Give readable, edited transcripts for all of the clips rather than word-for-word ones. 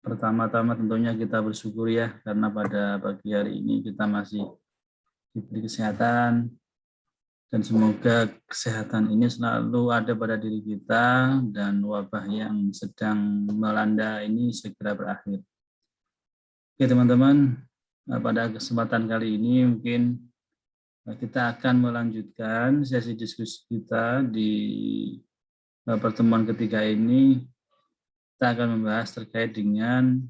Pertama-tama tentunya kita bersyukur ya karena pada pagi hari ini kita masih diberi kesehatan dan semoga kesehatan ini selalu ada pada diri kita dan wabah yang sedang melanda ini segera berakhir. Oke teman-teman, pada kesempatan kali ini mungkin kita akan melanjutkan sesi diskusi kita di pertemuan ketiga ini. Kita akan membahas terkait dengan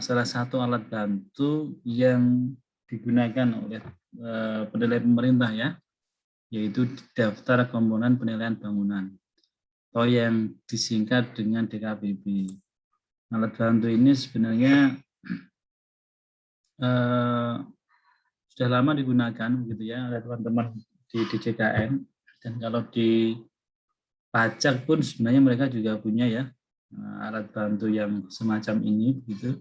salah satu alat bantu yang digunakan oleh penilai pemerintah ya, yaitu daftar komponen penilaian bangunan atau yang disingkat dengan DKPB. Alat bantu ini sebenarnya sudah lama digunakan begitu ya oleh teman-teman di DJKN, dan kalau di pajak pun sebenarnya mereka juga punya ya alat bantu yang semacam ini begitu.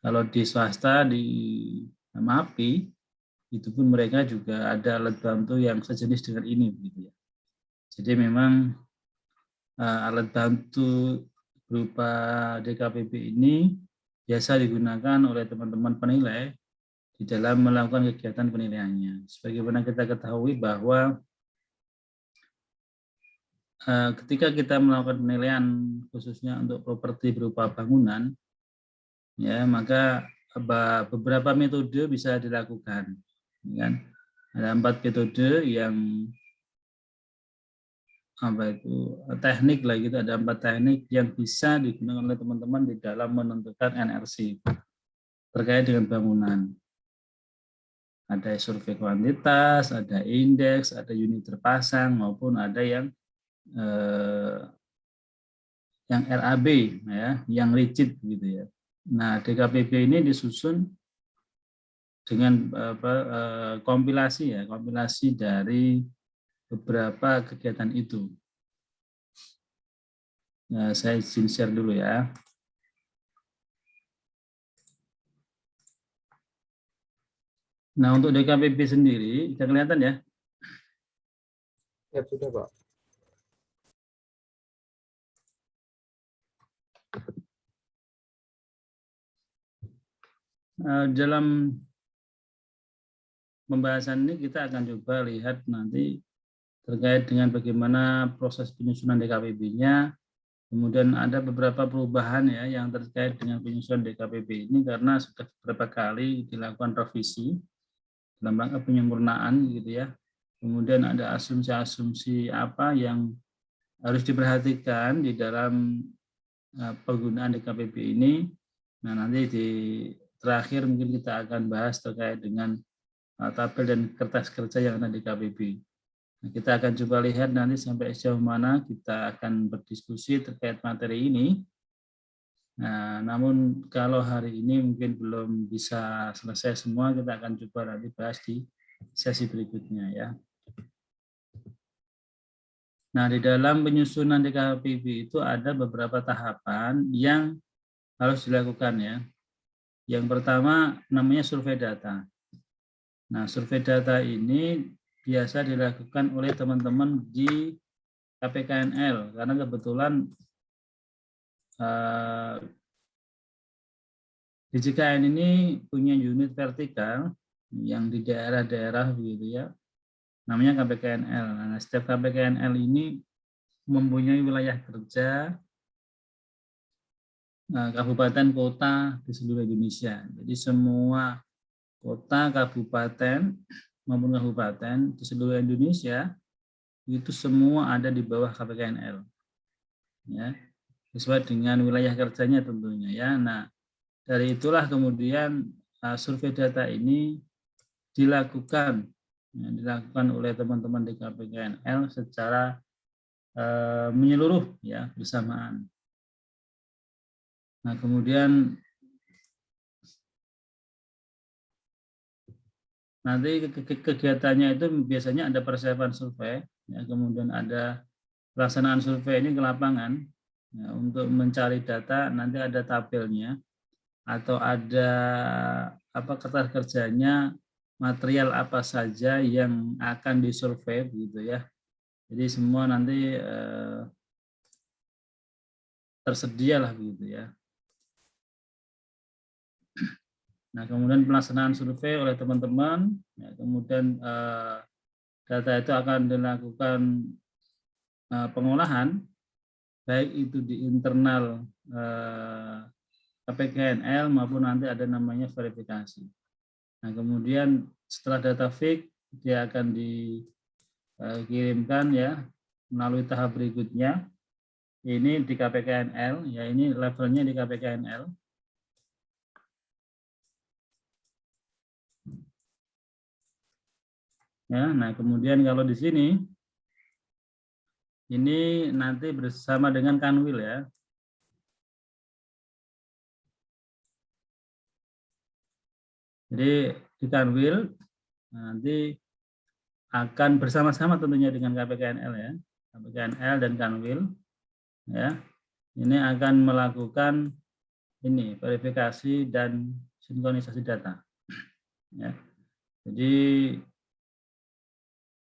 Kalau di swasta di MAPI itu pun mereka juga ada alat bantu yang sejenis dengan ini begitu ya. Jadi memang alat bantu berupa DKPB ini biasa digunakan oleh teman-teman penilai di dalam melakukan kegiatan penilaiannya. Sebagaimana kita ketahui bahwa ketika kita melakukan penilaian khususnya untuk properti berupa bangunan, ya maka beberapa metode bisa dilakukan. Kan? Ada 4 metode yang teknik lah gitu. Ada 4 teknik yang bisa digunakan oleh teman-teman di dalam menentukan NRC terkait dengan bangunan. Ada survei kuantitas, ada indeks, ada unit terpasang, maupun ada yang RAB ya, yang rigid gitu ya. Nah, DKPB ini disusun dengan kompilasi dari beberapa kegiatan itu. Nah, saya izin share dulu ya. Nah, untuk DKPB sendiri, sudah kelihatan ya? Ya, sudah, Pak. Dalam pembahasan ini kita akan coba lihat nanti terkait dengan bagaimana proses penyusunan DKPB-nya. Kemudian ada beberapa perubahan ya yang terkait dengan penyusunan DKPB ini karena sudah beberapa kali dilakukan revisi dalam rangka penyempurnaan gitu ya. Kemudian ada asumsi-asumsi apa yang harus diperhatikan di dalam penggunaan DKPB ini. Nah, nanti di terakhir mungkin kita akan bahas terkait dengan tabel dan kertas kerja yang ada di DKPB. Nah, kita akan coba lihat nanti sampai sejauh mana kita akan berdiskusi terkait materi ini. Nah, namun kalau hari ini mungkin belum bisa selesai semua, kita akan coba nanti bahas di sesi berikutnya ya. Nah, di dalam penyusunan DKPB itu ada beberapa tahapan yang harus dilakukan ya. Yang pertama namanya survei data. Nah, survei data ini biasa dilakukan oleh teman-teman di KPKNL karena kebetulan DJKN ini punya unit vertikal yang di daerah-daerah begitu ya. Namanya KPKNL. Nah, setiap KPKNL ini mempunyai wilayah kerja kabupaten kota di seluruh Indonesia. Jadi semua kota, kabupaten maupun kabupaten di seluruh Indonesia itu semua ada di bawah KPKNL. Ya, sesuai dengan wilayah kerjanya tentunya ya. Nah, dari itulah kemudian survei data ini dilakukan oleh teman-teman di KPKNL secara menyeluruh ya bersamaan. Nah, kemudian nanti kegiatannya itu biasanya ada persiapan survei, ya, kemudian ada pelaksanaan survei ini ke lapangan ya, untuk mencari data. Nanti ada tabelnya atau ada kertas kerjanya, material apa saja yang akan disurvei begitu ya. Jadi semua nanti tersedia lah begitu ya. Nah, kemudian pelaksanaan survei oleh teman-teman, ya, kemudian data itu akan dilakukan pengolahan, baik itu di internal KPKNL maupun nanti ada namanya verifikasi. Nah, kemudian setelah data fix, dia akan dikirimkan ya melalui tahap berikutnya. Ini di KPKNL, ya ini levelnya di KPKNL. Ya, nah kemudian kalau di sini ini nanti bersama dengan Kanwil ya. Jadi di Kanwil nanti akan bersama-sama tentunya dengan KPKNL ya, KPKNL dan Kanwil ya. Ini akan melakukan ini verifikasi dan sinkronisasi data. Ya. Jadi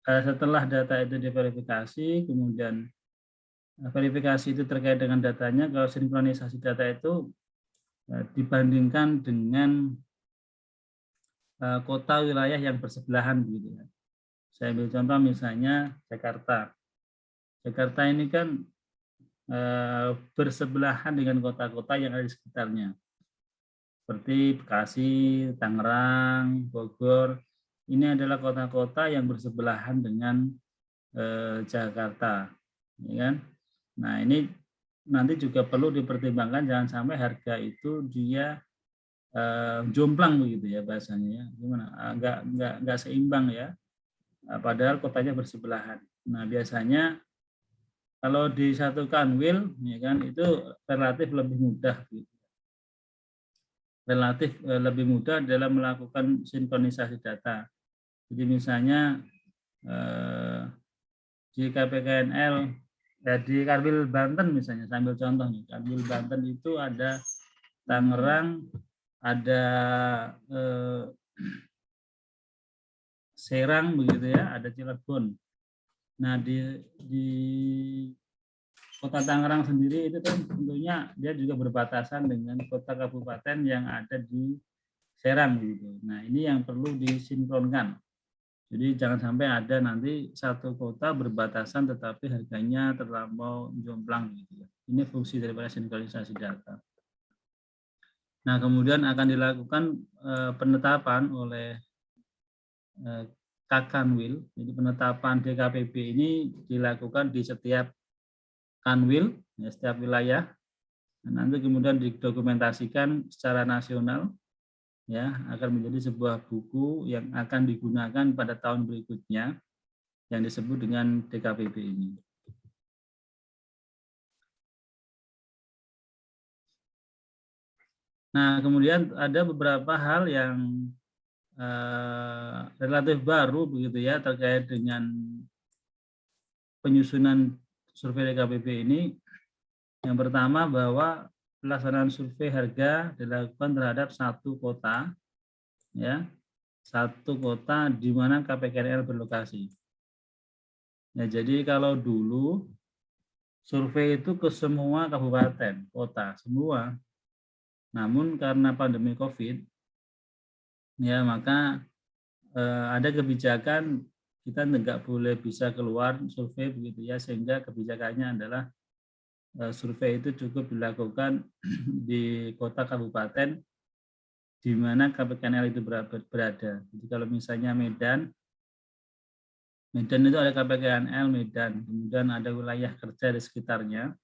setelah data itu diverifikasi, kemudian verifikasi itu terkait dengan datanya, kalau sinkronisasi data itu dibandingkan dengan kota wilayah yang bersebelahan begitu ya. Saya ambil contoh misalnya Jakarta. Jakarta ini kan bersebelahan dengan kota-kota yang ada di sekitarnya. Seperti Bekasi, Tangerang, Bogor. Ini adalah kota-kota yang bersebelahan dengan Jakarta, ya kan? Nah, ini nanti juga perlu dipertimbangkan jangan sampai harga itu dia jomplang begitu ya bahasanya ya. Gimana? Enggak seimbang ya. Padahal kotanya bersebelahan. Nah, biasanya kalau disatukan will ya kan itu relatif lebih mudah gitu. Relatif lebih mudah dalam melakukan sinkronisasi data. Jadi misalnya di KPKNL di Kanwil Banten misalnya, sambil contoh nih, Kanwil Banten itu ada Tangerang, ada Serang begitu ya, ada Cilegon. Nah di Kota Tangerang sendiri itu kan tentunya dia juga berbatasan dengan kota kabupaten yang ada di Serang gitu. Nah ini yang perlu disinkronkan. Jadi jangan sampai ada nanti satu kota berbatasan tetapi harganya terlampau jomplang gitu ya. Ini fungsi daripada sinkronisasi data. Nah, kemudian akan dilakukan penetapan oleh Kakanwil. Jadi penetapan DKPB ini dilakukan di setiap Kanwil, ya, setiap wilayah. Nah, nanti kemudian didokumentasikan secara nasional, ya, akan menjadi sebuah buku yang akan digunakan pada tahun berikutnya yang disebut dengan DKPB ini. Nah, kemudian ada beberapa hal yang relatif baru begitu ya terkait dengan penyusunan survei DKPB ini. Yang pertama bahwa pelaksanaan survei harga dilakukan terhadap satu kota, ya, satu kota di mana KPKNL berlokasi. Ya, jadi kalau dulu survei itu ke semua kabupaten, kota, semua. Namun karena pandemi COVID, ya maka ada kebijakan kita nggak boleh bisa keluar survei begitu ya, sehingga kebijakannya adalah survei itu cukup dilakukan di kota kabupaten di mana KPKNL itu berada. Jadi kalau misalnya Medan itu ada KPKNL Medan, kemudian ada wilayah kerja di sekitarnya,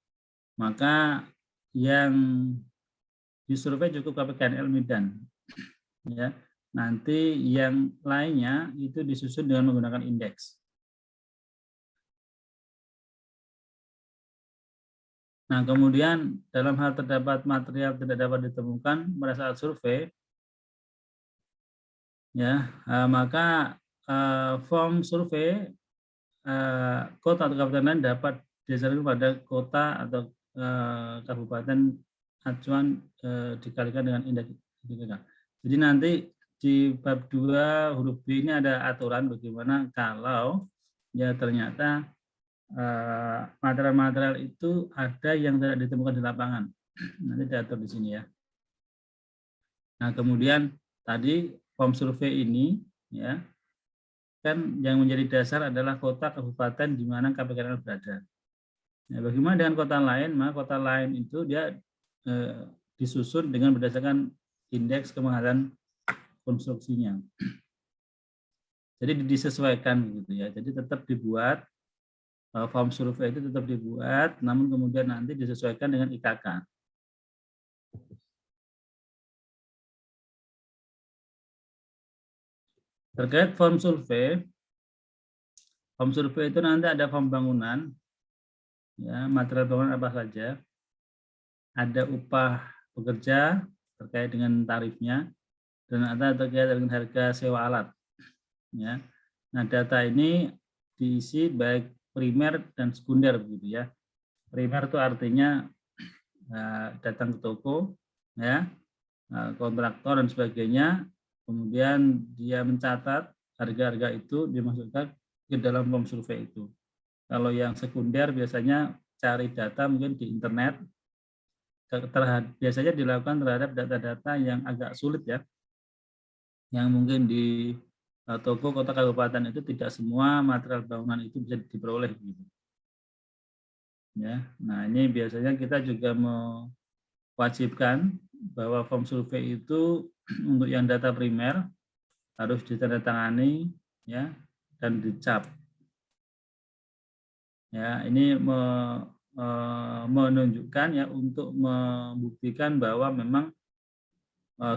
maka yang disurvei cukup KPKNL Medan. Ya, nanti yang lainnya itu disusun dengan menggunakan indeks. Nah, kemudian dalam hal terdapat material tidak dapat ditemukan pada saat survei, ya, maka form survei kota atau kabupaten lain dapat diserahkan pada kota atau kabupaten acuan dikalikan dengan indeks IPK. Jadi nanti di bab 2 huruf B ini ada aturan bagaimana kalau ya ternyata material-material itu ada yang tidak ditemukan di lapangan. Nanti diatur di sini ya. Nah, kemudian tadi form survei ini ya kan yang menjadi dasar adalah kota kabupaten di mana KPKNL berada. Nah, bagaimana dengan kota lain? Maka kota lain itu dia disusun dengan berdasarkan indeks kemahalan konstruksinya. Jadi disesuaikan gitu ya. Jadi tetap dibuat form survei itu tetap dibuat, namun kemudian nanti disesuaikan dengan IKK. Terkait form survei itu nanti ada form bangunan, ya, material bangunan apa saja, ada upah pekerja terkait dengan tarifnya, dan ada terkait dengan harga sewa alat. Ya. Nah, data ini diisi baik primer dan sekunder begitu ya. Primer itu artinya datang ke toko, ya, kontraktor dan sebagainya, kemudian dia mencatat harga-harga itu dimasukkan ke dalam form survei itu. Kalau yang sekunder biasanya cari data mungkin di internet, biasanya dilakukan terhadap data-data yang agak sulit ya, yang mungkin di toko kota kabupaten itu tidak semua material bangunan itu bisa diperoleh gitu. Ya, nah ini biasanya kita juga mewajibkan bahwa form survei itu untuk yang data primer harus ditandatangani ya dan dicap. Ya, ini menunjukkan ya untuk membuktikan bahwa memang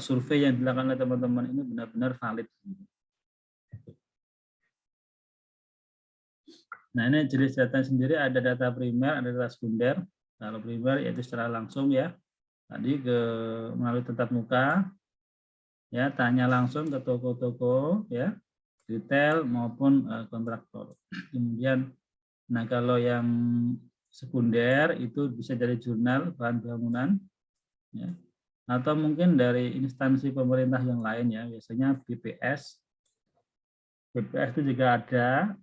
survei yang dilakukan oleh teman-teman ini benar-benar valid. Nah, ini jenis data sendiri ada data primer, ada data sekunder. Kalau primer yaitu secara langsung ya, tadi melalui tatap muka, ya tanya langsung ke toko-toko ya, retail maupun kontraktor. Kemudian, nah kalau yang sekunder itu bisa dari jurnal bahan bangunan, ya, atau mungkin dari instansi pemerintah yang lain ya, biasanya BPS. BPS itu juga ada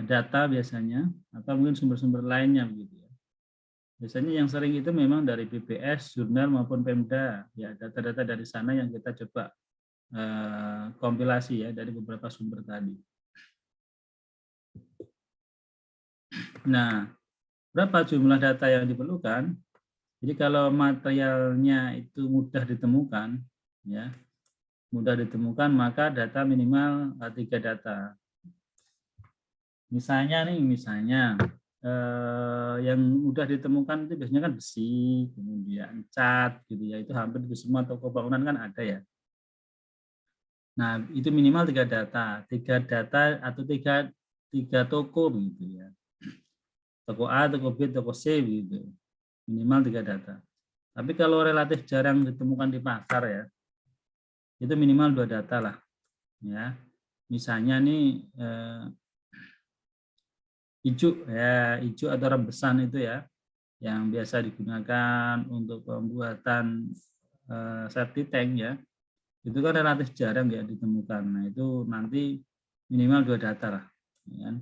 data biasanya, atau mungkin sumber-sumber lainnya begitu ya. Biasanya yang sering itu memang dari BPS, jurnal maupun Pemda, ya data-data dari sana yang kita coba kompilasi ya dari beberapa sumber tadi. Nah, berapa jumlah data yang diperlukan? Jadi kalau materialnya itu mudah ditemukan, ya mudah ditemukan, maka data minimal 3 data. Misalnya yang mudah ditemukan itu biasanya kan besi, kemudian cat, gitu ya. Itu hampir di semua toko bangunan kan ada ya. Nah, itu minimal 3 data, 3 data atau tiga toko begitu ya. Toko A, toko B, toko C begitu. Minimal 3 data. Tapi kalau relatif jarang ditemukan di pasar ya, itu minimal 2 data lah. Ya, misalnya nih hijau atau rembesan itu ya, yang biasa digunakan untuk pembuatan septic tank ya, itu kan relatif jarang ya ditemukan. Nah itu nanti minimal 2 data lah, ya.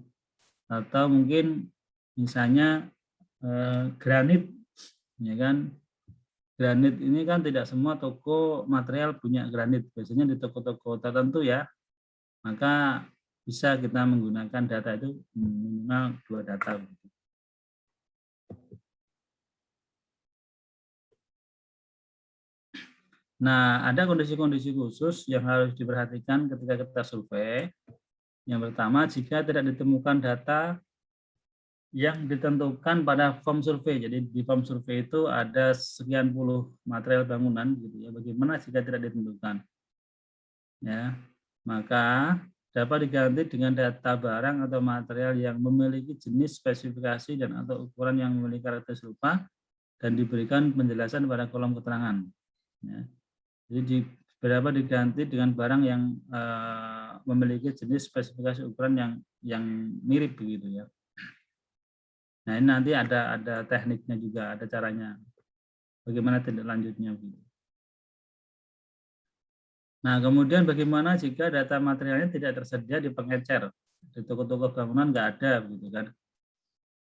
Atau mungkin misalnya granit, ya kan, granit ini kan tidak semua toko material punya granit, biasanya di toko-toko tertentu ya, maka bisa kita menggunakan data itu minimal 2 data. Nah, ada kondisi-kondisi khusus yang harus diperhatikan ketika kita survei. Yang pertama, jika tidak ditemukan data yang ditentukan pada form survei. Jadi di form survei itu ada sekian puluh material bangunan gitu ya. Bagaimana jika tidak ditentukan? Ya, maka dapat diganti dengan data barang atau material yang memiliki jenis, spesifikasi, dan atau ukuran yang memiliki karakter serupa dan diberikan penjelasan pada kolom keterangan. Ya. Jadi beberapa diganti dengan barang yang memiliki jenis, spesifikasi, ukuran yang mirip begitu ya. Nah ini nanti ada tekniknya juga, ada caranya. Bagaimana tindak lanjutnya begitu. Nah, kemudian bagaimana jika data materialnya tidak tersedia di pengecer? Di toko-toko bangunan nggak ada, begitu kan.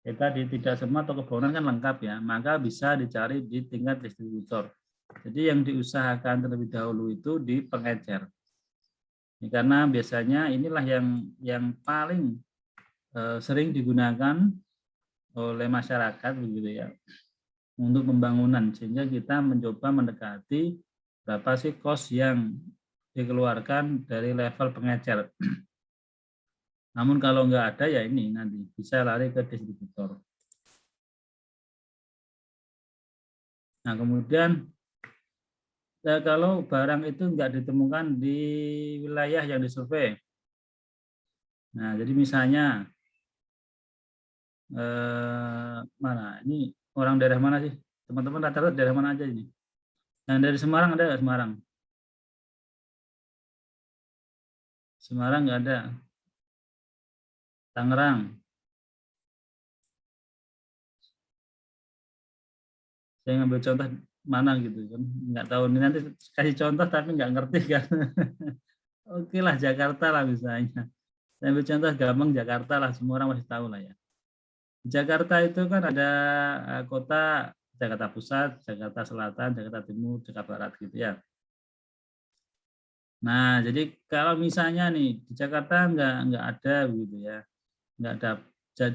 Kita tidak semua toko bangunan kan lengkap ya, maka bisa dicari di tingkat distributor. Jadi yang diusahakan terlebih dahulu itu di pengecer. Ini karena biasanya inilah yang paling sering digunakan oleh masyarakat begitu ya untuk pembangunan, sehingga kita mencoba mendekati berapa sih kos yang dikeluarkan dari level pengecer. Namun kalau nggak ada ya ini nanti bisa lari ke distributor. Nah kemudian ya, kalau barang itu nggak ditemukan di wilayah yang disurvei. Nah jadi misalnya mana ini orang daerah mana sih teman-teman, rata-rata daerah mana aja ini? Yang dari Semarang ada nggak? Semarang nggak ada. Tangerang. Saya ngambil contoh mana gitu kan, nggak tahu ini nanti kasih contoh tapi nggak ngerti kan. Oke lah Jakarta lah misalnya. Saya ambil contoh gampang Jakarta lah, semua orang masih tahu lah ya. Di Jakarta itu kan ada kota Jakarta Pusat, Jakarta Selatan, Jakarta Timur, Jakarta Barat gitu ya. Nah, jadi kalau misalnya nih di Jakarta nggak ada gitu ya, nggak ada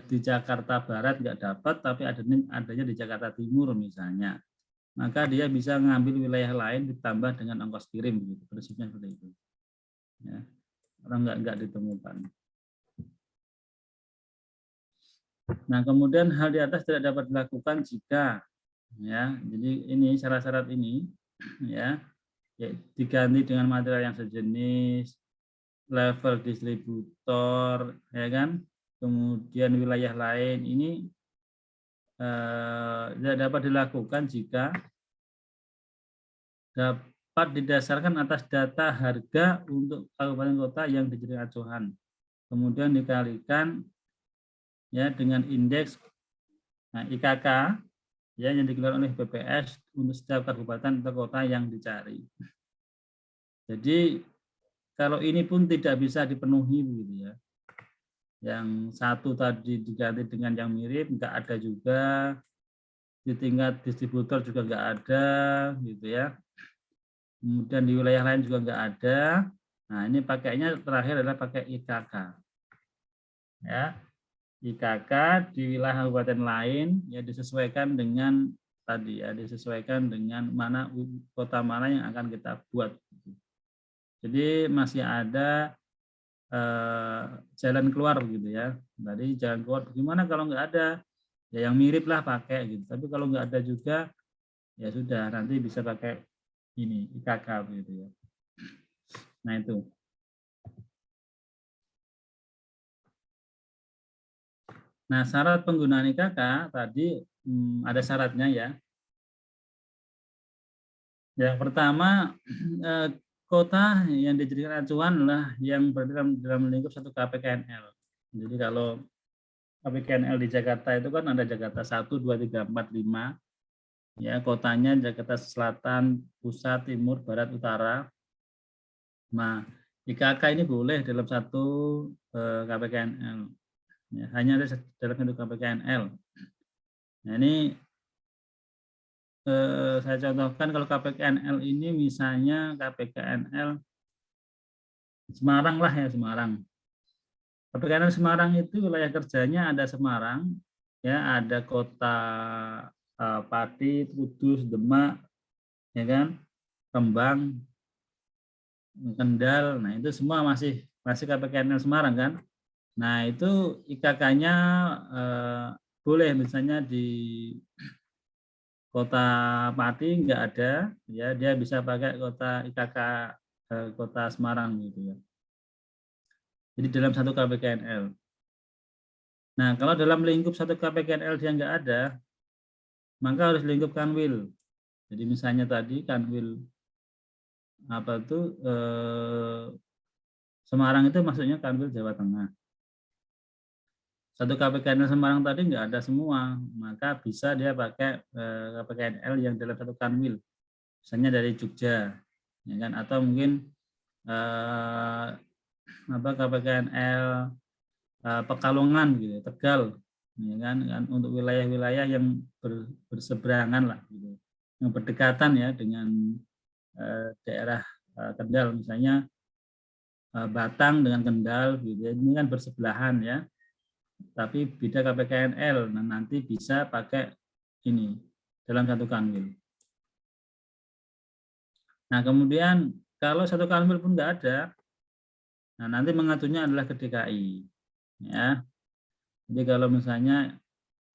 di Jakarta Barat nggak dapat, tapi adanya di Jakarta Timur misalnya, maka dia bisa mengambil wilayah lain ditambah dengan ongkos kirim gitu, prinsipnya seperti itu. Ya, orang nggak ditemukan. Nah, kemudian hal di atas tidak dapat dilakukan jika ya, jadi ini syarat-syarat ini ya diganti dengan material yang sejenis, level distributor, ya kan, kemudian wilayah lain ini tidak dapat dilakukan jika dapat didasarkan atas data harga untuk kabupaten kota yang dijadikan acuan, kemudian dikalikan ya dengan indeks IKK ya yang dikeluarkan oleh BPS untuk setiap kabupaten atau kota yang dicari. Jadi kalau ini pun tidak bisa dipenuhi begitu ya. Yang satu tadi diganti dengan yang mirip, nggak ada juga. Di tingkat distributor juga nggak ada gitu ya. Kemudian di wilayah lain juga nggak ada. Nah ini pakainya terakhir adalah pakai IKK. Ya, IKK di wilayah kabupaten lain ya disesuaikan dengan tadi ya, disesuaikan dengan mana kota mana yang akan kita buat. Jadi masih ada jalan keluar gitu ya. Tadi jalan keluar bagaimana kalau nggak ada? Ya yang mirip lah pakai gitu. Tapi kalau nggak ada juga ya sudah nanti bisa pakai ini IKK gitu ya. Nah itu. Nah syarat penggunaan IKK tadi ada syaratnya ya. Yang pertama kota yang dijadikan acuan adalah yang berada dalam lingkup satu KPKNL. Jadi kalau KPKNL di Jakarta itu kan ada Jakarta 1, 2, 3, 4, 5. Ya, kotanya Jakarta Selatan, Pusat, Timur, Barat, Utara. Nah, IKK ini boleh dalam satu KPKNL. Ya, hanya ada dalam satu KPKNL. Nah, ini saya contohkan kalau KPKNL ini misalnya KPKNL Semarang lah ya, Semarang. KPKNL Semarang itu wilayah kerjanya ada Semarang, ya ada kota Pati, Kudus, Demak, ya kan, Rembang, Kendal. Nah itu semua masih KPKNL Semarang kan. Nah itu IKK-nya boleh misalnya di kota Pati nggak ada, ya dia bisa pakai kota IKK kota Semarang gitu ya. Jadi dalam satu KPKNL. Nah kalau dalam lingkup satu KPKNL dia nggak ada, maka harus lingkup Kanwil. Jadi misalnya tadi Kanwil apa tuh Semarang itu maksudnya Kanwil Jawa Tengah. Satu KPKNL Semarang tadi nggak ada semua, maka bisa dia pakai KPKNL yang dalam satu Kanwil, misalnya dari Jogja, ya kan? Atau mungkin KPKNL Pekalongan gitu, Tegal, ya kan untuk wilayah-wilayah yang berseberangan lah gitu, yang berdekatan ya dengan daerah Kendal, misalnya Batang dengan Kendal gitu ya, ini kan bersebelahan ya, tapi beda KPKNL. Nah, nanti bisa pakai ini dalam satu kanwil. Nah, kemudian kalau satu kanwil pun nggak ada, nah nanti mengaturnya adalah ke DKI ya. Jadi kalau misalnya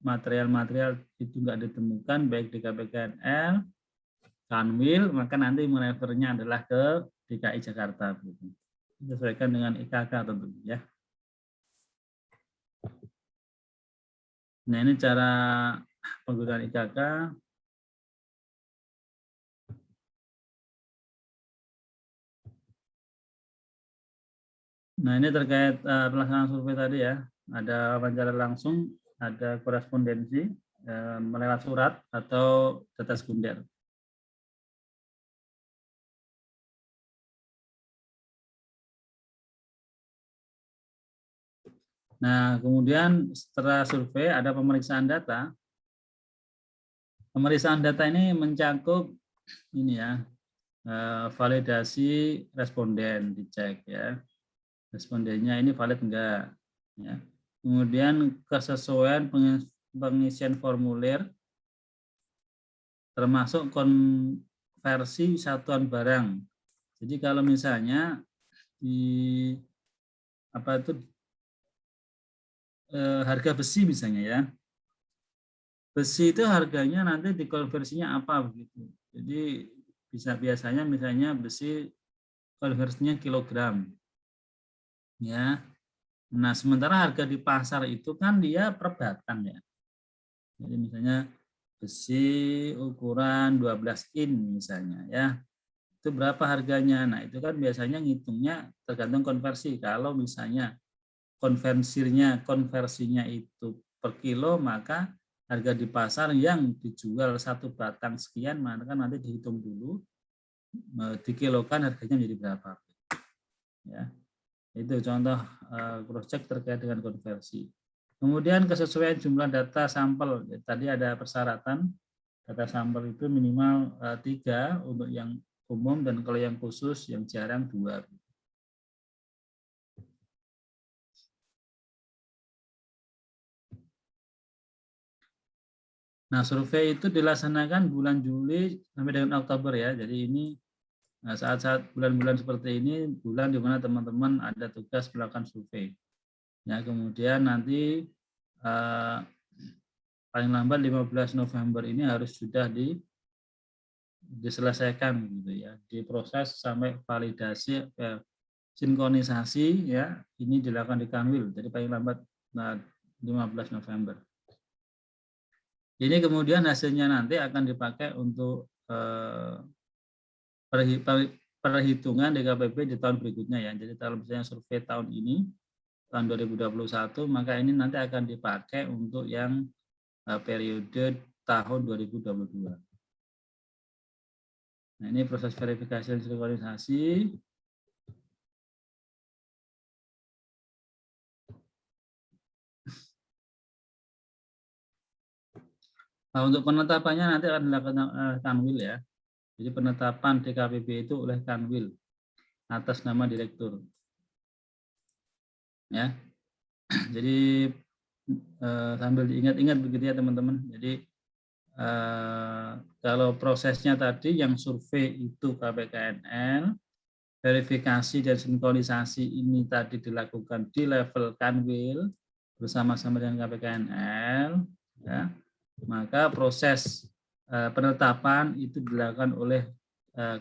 material-material itu nggak ditemukan baik di KPKNL, kanwil, maka nanti merefernya adalah ke DKI Jakarta. Disesuaikan dengan IKK tentunya ya. Nah, ini cara penggunaan IKK. Nah, ini terkait pelaksanaan survei tadi ya. Ada wawancara langsung, ada korespondensi melewat surat atau data sekunder. Nah, kemudian setelah survei ada pemeriksaan data. Pemeriksaan data ini mencakup ini ya, validasi responden, dicek ya. Respondennya ini valid enggak ya. Kemudian kesesuaian pengisian formulir termasuk konversi satuan barang. Jadi kalau misalnya di apa itu harga besi misalnya ya, besi itu harganya nanti dikonversinya apa begitu. Jadi biasanya misalnya besi konversinya kilogram ya. Nah, sementara harga di pasar itu kan dia per batang ya. Jadi misalnya besi ukuran 12 in misalnya ya. Itu berapa harganya? Nah, itu kan biasanya ngitungnya tergantung konversi. Kalau misalnya konversinya itu per kilo, maka harga di pasar yang dijual satu batang sekian, maka nanti dihitung dulu dikilokan harganya menjadi berapa. Ya, itu contoh cross check terkait dengan konversi. Kemudian kesesuaian jumlah data sampel. Tadi ada persyaratan data sampel itu minimal 3 untuk yang umum, dan kalau yang khusus yang jarang 2. Nah, survei itu dilaksanakan bulan Juli sampai dengan Oktober ya. Jadi ini saat-saat bulan-bulan seperti ini, bulan di mana teman-teman ada tugas melakukan survei. Ya, kemudian nanti paling lambat 15 November ini harus sudah diselesaikan gitu ya, diproses sampai validasi sinkronisasi ya, ini dilakukan di Kanwil. Jadi paling lambat 15 November. Ini kemudian hasilnya nanti akan dipakai untuk perhitungan DKPP di tahun berikutnya ya. Jadi kalau misalnya survei tahun ini, tahun 2021, maka ini nanti akan dipakai untuk yang periode tahun 2022. Nah, ini proses verifikasi dan sinkronisasi. Nah, untuk penetapannya nanti akan dilakukan Kanwil ya. Jadi penetapan DKPP itu oleh Kanwil atas nama direktur. Ya. Jadi sambil diingat-ingat begitu ya teman-teman. Jadi kalau prosesnya tadi yang survei itu KPKNL, verifikasi dan sinkronisasi ini tadi dilakukan di level Kanwil bersama-sama dengan KPKNL, ya, maka proses penetapan itu dilakukan oleh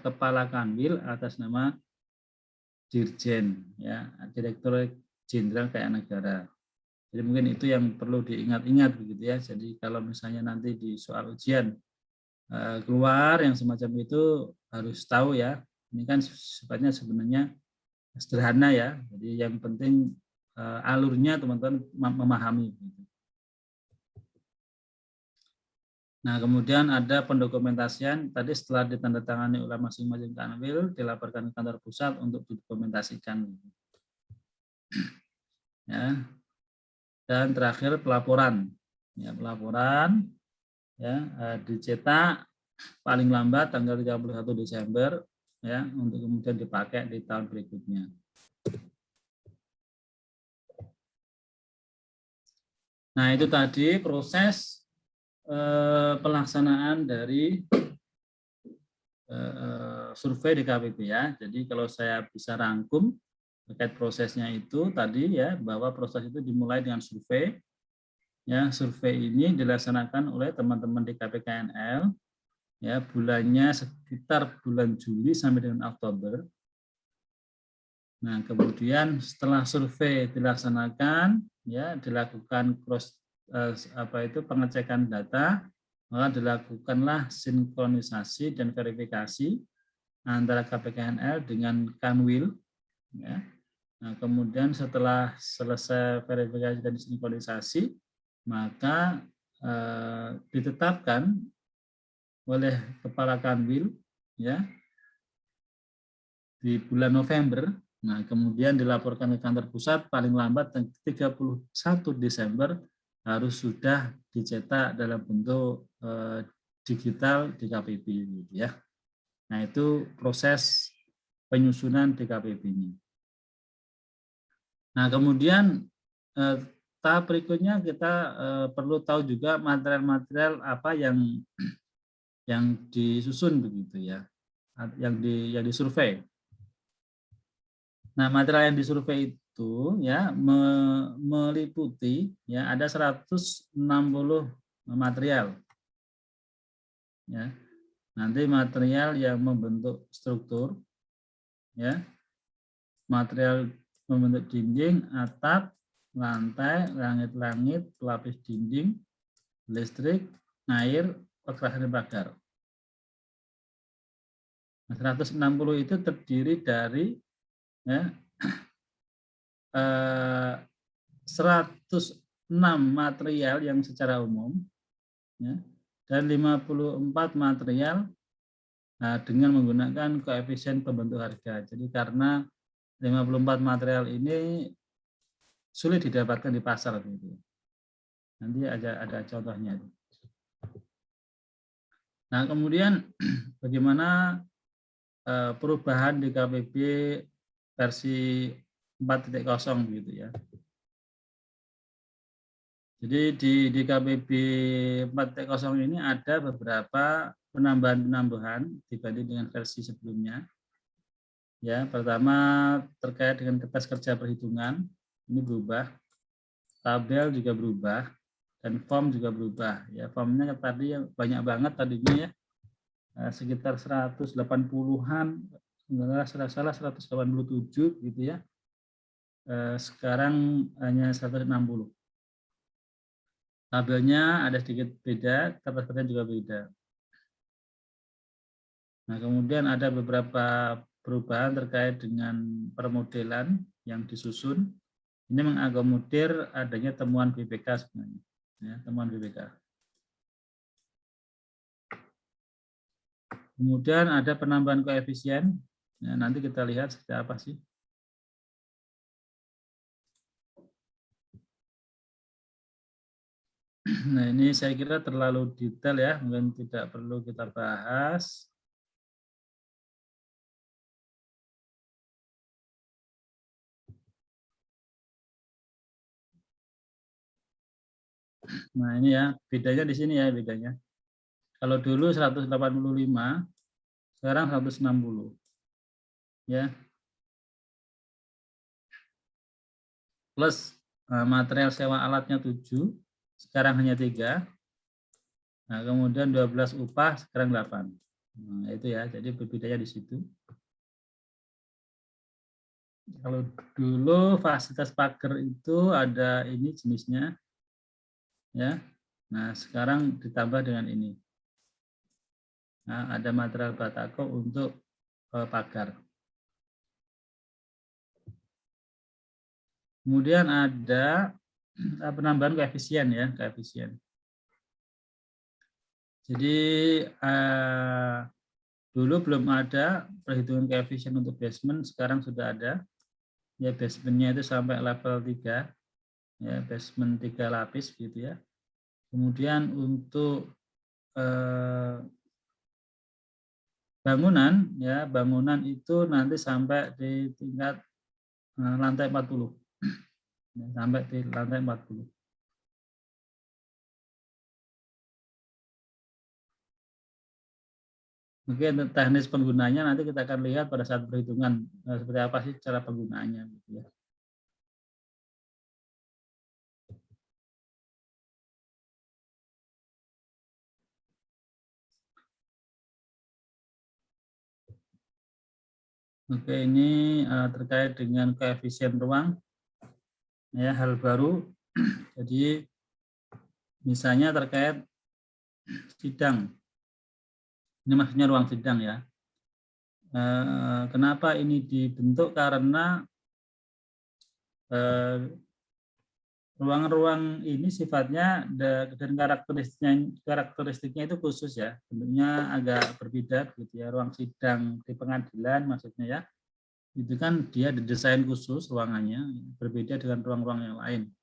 Kepala Kanwil atas nama Dirjen, ya, Direktur Jenderal Keuangan Negara. Jadi mungkin itu yang perlu diingat-ingat begitu ya. Jadi kalau misalnya nanti di soal ujian keluar yang semacam itu, harus tahu ya. Ini kan sifatnya sebenarnya sederhana ya. Jadi yang penting alurnya teman-teman memahami. Nah, kemudian ada pendokumentasian. Tadi setelah ditandatangani oleh masing-masing Kanwil, dilaporkan ke kantor pusat untuk didokumentasikan. Ya. Dan terakhir pelaporan. Ya, pelaporan ya dicetak paling lambat tanggal 31 Desember ya untuk kemudian dipakai di tahun berikutnya. Nah, itu tadi proses pelaksanaan dari survei DKPP ya. Jadi kalau saya bisa rangkum terkait prosesnya itu tadi ya, bahwa proses itu dimulai dengan survei. Ya, survei ini dilaksanakan oleh teman-teman di KPKNL ya, bulannya sekitar bulan Juli sampai dengan Oktober. Nah, kemudian setelah survei dilaksanakan ya, dilakukan pengecekan data, maka dilakukanlah sinkronisasi dan verifikasi antara KPKNL dengan Kanwil ya. Nah, kemudian setelah selesai verifikasi dan sinkronisasi, maka ditetapkan oleh Kepala Kanwil ya di bulan November. Nah, kemudian dilaporkan ke kantor pusat paling lambat 31 Desember harus sudah dicetak dalam bentuk digital DKPP gitu ya. Nah, itu proses penyusunan DKPP-nya. Nah, kemudian tahap berikutnya kita perlu tahu juga material-material apa yang disusun begitu ya, yang disurvei. Nah, material yang disurvei itu ya meliputi ya ada 160 material. Ya. Nanti material yang membentuk struktur ya. Material membentuk dinding, atap, lantai, langit-langit, pelapis dinding, listrik, air, pekerasan pagar. Nah, 160 itu terdiri dari ya, 106 material yang secara umum ya, dan 54 material dengan menggunakan koefisien pembentuk harga. Jadi karena 54 material ini sulit didapatkan di pasar gitu. Nanti ada contohnya. Nah, kemudian bagaimana perubahan DKPP versi 4.0 gitu ya. Jadi di DKPP 4.0 ini ada beberapa penambahan-penambahan dibanding dengan versi sebelumnya. Ya, pertama terkait dengan kertas kerja perhitungan, ini berubah. Tabel juga berubah dan form juga berubah. Ya, formnya tadi yang banyak banget tadinya ya. Sekitar 180-an, salah 187 gitu ya. Sekarang hanya 160. Tabelnya ada sedikit beda, kertas kerja juga beda. Nah, kemudian ada beberapa perubahan terkait dengan permodelan yang disusun. Ini mengakomodir adanya temuan BPK sebenarnya, ya, temuan BPK. Kemudian ada penambahan koefisien. Ya, nanti kita lihat seperti apa sih. Nah, ini saya kira terlalu detail ya, mungkin tidak perlu kita bahas. Nah, ini ya, bedanya di sini ya bedanya. Kalau dulu 185, sekarang 160. Ya. Plus material sewa alatnya 7, sekarang hanya 3. Nah, kemudian 12 upah, sekarang 8. Nah, itu ya, jadi berbedanya di situ. Kalau dulu fasilitas pagar itu ada ini jenisnya, ya. Nah, sekarang ditambah dengan ini. Nah, ada material batako untuk pagar. Kemudian ada penambahan koefisien ya, koefisien. Jadi dulu belum ada perhitungan koefisien untuk basement, sekarang sudah ada. Ya, basementnya itu sampai level 3. ya, basement 3 lapis gitu ya. Kemudian untuk bangunan ya, bangunan itu nanti sampai di tingkat lantai 40. Ya, sampai di lantai 40. Mungkin teknis penggunanya nanti kita akan lihat pada saat perhitungan seperti apa sih cara penggunaannya gitu ya. Oke, ini terkait dengan koefisien ruang ya, hal baru. Jadi misalnya terkait sidang. Ini maksudnya ruang sidang ya. Kenapa ini dibentuk? Karena ruang-ruang ini sifatnya dan karakteristiknya itu khusus ya, bentuknya agak berbeda gitu ya. Ruang sidang di pengadilan maksudnya ya, itu kan dia didesain khusus ruangannya, berbeda dengan ruang-ruang yang lain.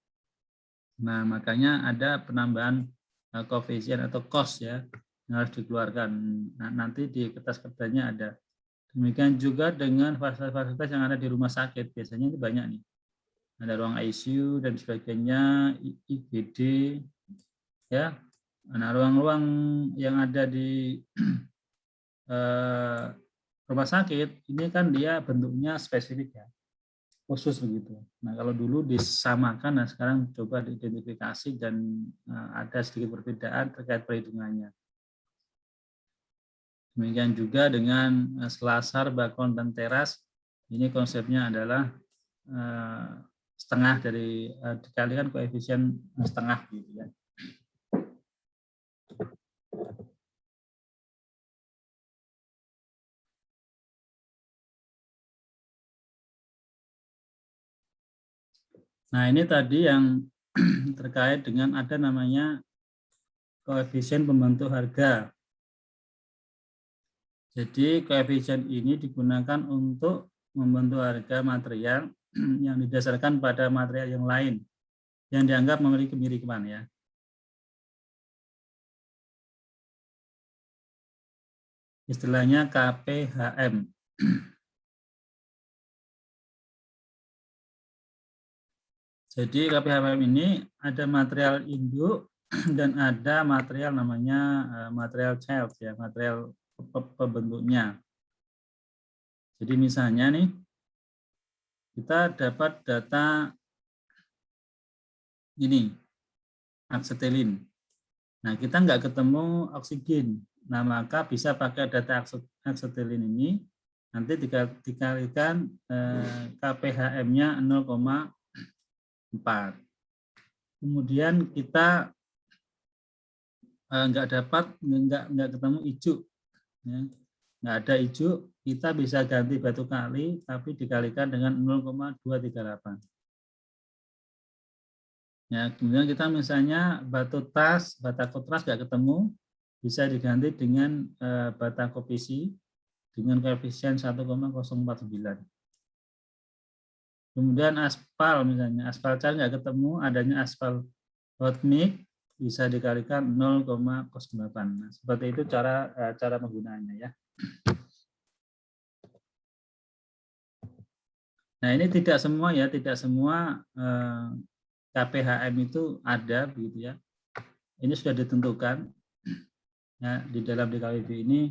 Nah, makanya ada penambahan koefisien atau cost ya yang harus dikeluarkan. Nah, nanti di kertas-kertasnya ada. Demikian juga dengan fasilitas-fasilitas yang ada di rumah sakit, biasanya itu banyak nih. Ada ruang ICU dan sebagainya, IGD, ya. Nah, ruang-ruang yang ada di rumah sakit ini kan dia bentuknya spesifik ya, khusus begitu. Nah, kalau dulu disamakan, nah sekarang coba diidentifikasi dan ada sedikit perbedaan terkait perhitungannya. Demikian juga dengan selasar, balkon, dan teras. Ini konsepnya adalah setengah dari dikalikan koefisien setengah gitu ya. Nah, ini tadi yang terkait dengan ada namanya koefisien pembentuk harga. Jadi koefisien ini digunakan untuk membentuk harga material yang didasarkan pada material yang lain yang dianggap memiliki kemiripan ya. Istilahnya KPHM. Jadi KPHM ini ada material induk dan ada material namanya material child ya, material pembentuknya. Jadi misalnya nih, kita dapat data ini, aksetilin. Nah, kita nggak ketemu oksigen. Nah, maka bisa pakai data aksetilin ini, nanti dikalikan KPHM-nya 0,4. Kemudian kita nggak ketemu ijuk. Ya. Nggak ada ijuk, kita bisa ganti batu kali, tapi dikalikan dengan 0,238. Ya, kemudian kita misalnya batu tas, batako tras nggak ketemu, bisa diganti dengan batako PC dengan koefisien 1,049. Kemudian aspal misalnya, aspal cal nggak ketemu, adanya aspal hot mix bisa dikalikan 0,08. Nah, seperti itu cara penggunaannya ya. Nah, ini tidak semua ya, tidak semua KPHM itu ada begitu ya. Ini sudah ditentukan ya, di dalam DKWB ini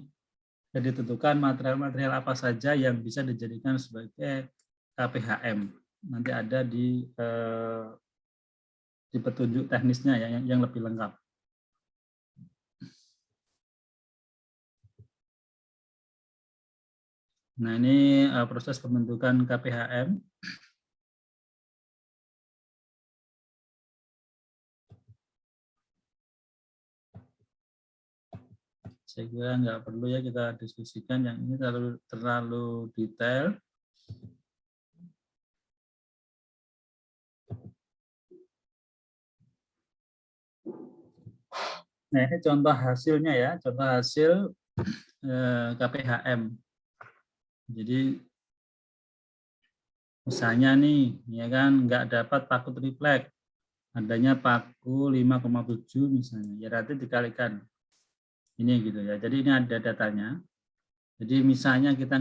sudah ditentukan material-material apa saja yang bisa dijadikan sebagai KPHM. Nanti ada di petunjuk teknisnya ya, yang lebih lengkap. Nah, ini proses pembentukan KPHM. Saya kira nggak perlu ya kita diskusikan, yang ini terlalu detail. Nah, ini contoh hasilnya ya, contoh hasil KPHM. Jadi misalnya nih, ya kan nggak dapat paku triplek. adanya paku 5,7 misalnya, ya berarti dikalikan ini gitu ya. Jadi ini ada datanya. Jadi misalnya kita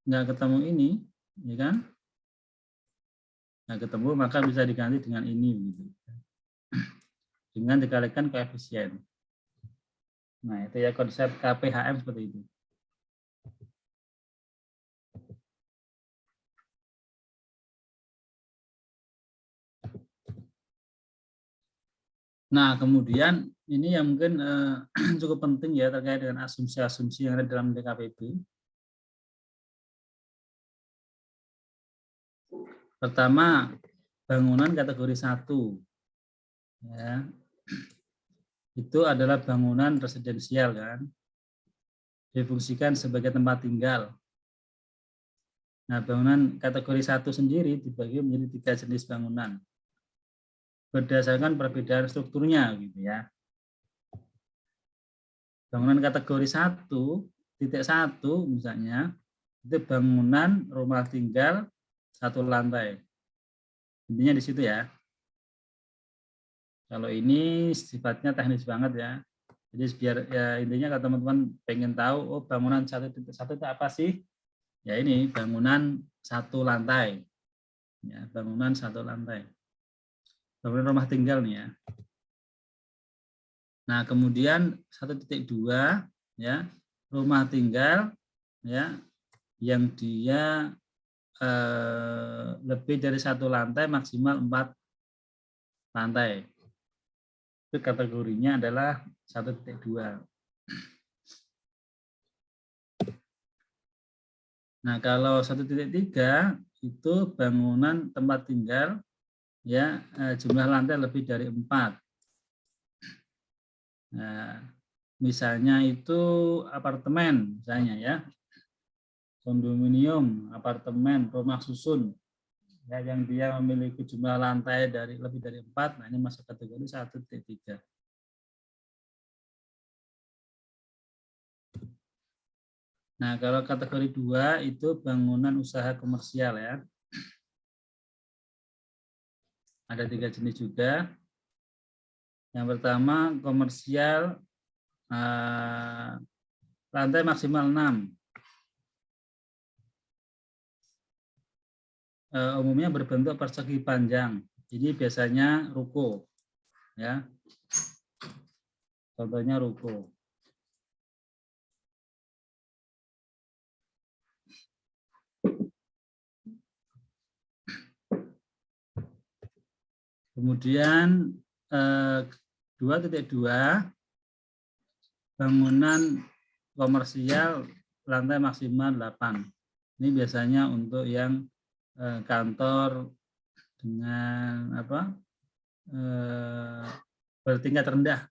nggak ketemu ini, ya kan? Nggak ketemu, maka bisa diganti dengan ini gitu. Dengan dikalikan koefisien. Nah, itu ya konsep KPHM seperti itu. Nah, kemudian ini yang mungkin cukup penting ya terkait dengan asumsi-asumsi yang ada dalam DKPB. Pertama, bangunan kategori 1. Ya. Itu adalah bangunan residensial kan. Difungsikan sebagai tempat tinggal. Nah, bangunan kategori 1 sendiri dibagi menjadi 3 jenis bangunan. Berdasarkan perbedaan strukturnya gitu ya. Bangunan kategori 1.1 misalnya itu bangunan rumah tinggal 1 lantai. Intinya di situ ya. Kalau ini sifatnya teknis banget ya. Jadi biar ya intinya kalau teman-teman pengen tahu oh bangunan 1.1 itu apa sih? Ya ini bangunan 1 lantai. Ya, bangunan 1 lantai. Bangunan rumah tinggal nih ya. Nah, kemudian 1.2 ya, rumah tinggal ya yang dia lebih dari 1 lantai maksimal 4 lantai. Itu kategorinya adalah 1.2. Nah, kalau 1.3 itu bangunan tempat tinggal ya jumlah lantai lebih dari 4. Nah, misalnya itu apartemen misalnya ya. Kondominium, apartemen, rumah susun ya yang dia memiliki jumlah lantai lebih dari 4, nah ini masuk kategori 1.3. Nah, kalau kategori 2 itu bangunan usaha komersial ya. Ada 3 jenis juga. Yang pertama komersial lantai maksimal 6. Umumnya berbentuk persegi panjang. Jadi biasanya ruko ya. Contohnya ruko. Kemudian 2.2 bangunan komersial lantai maksimal 8. Ini biasanya untuk yang kantor dengan bertingkat rendah.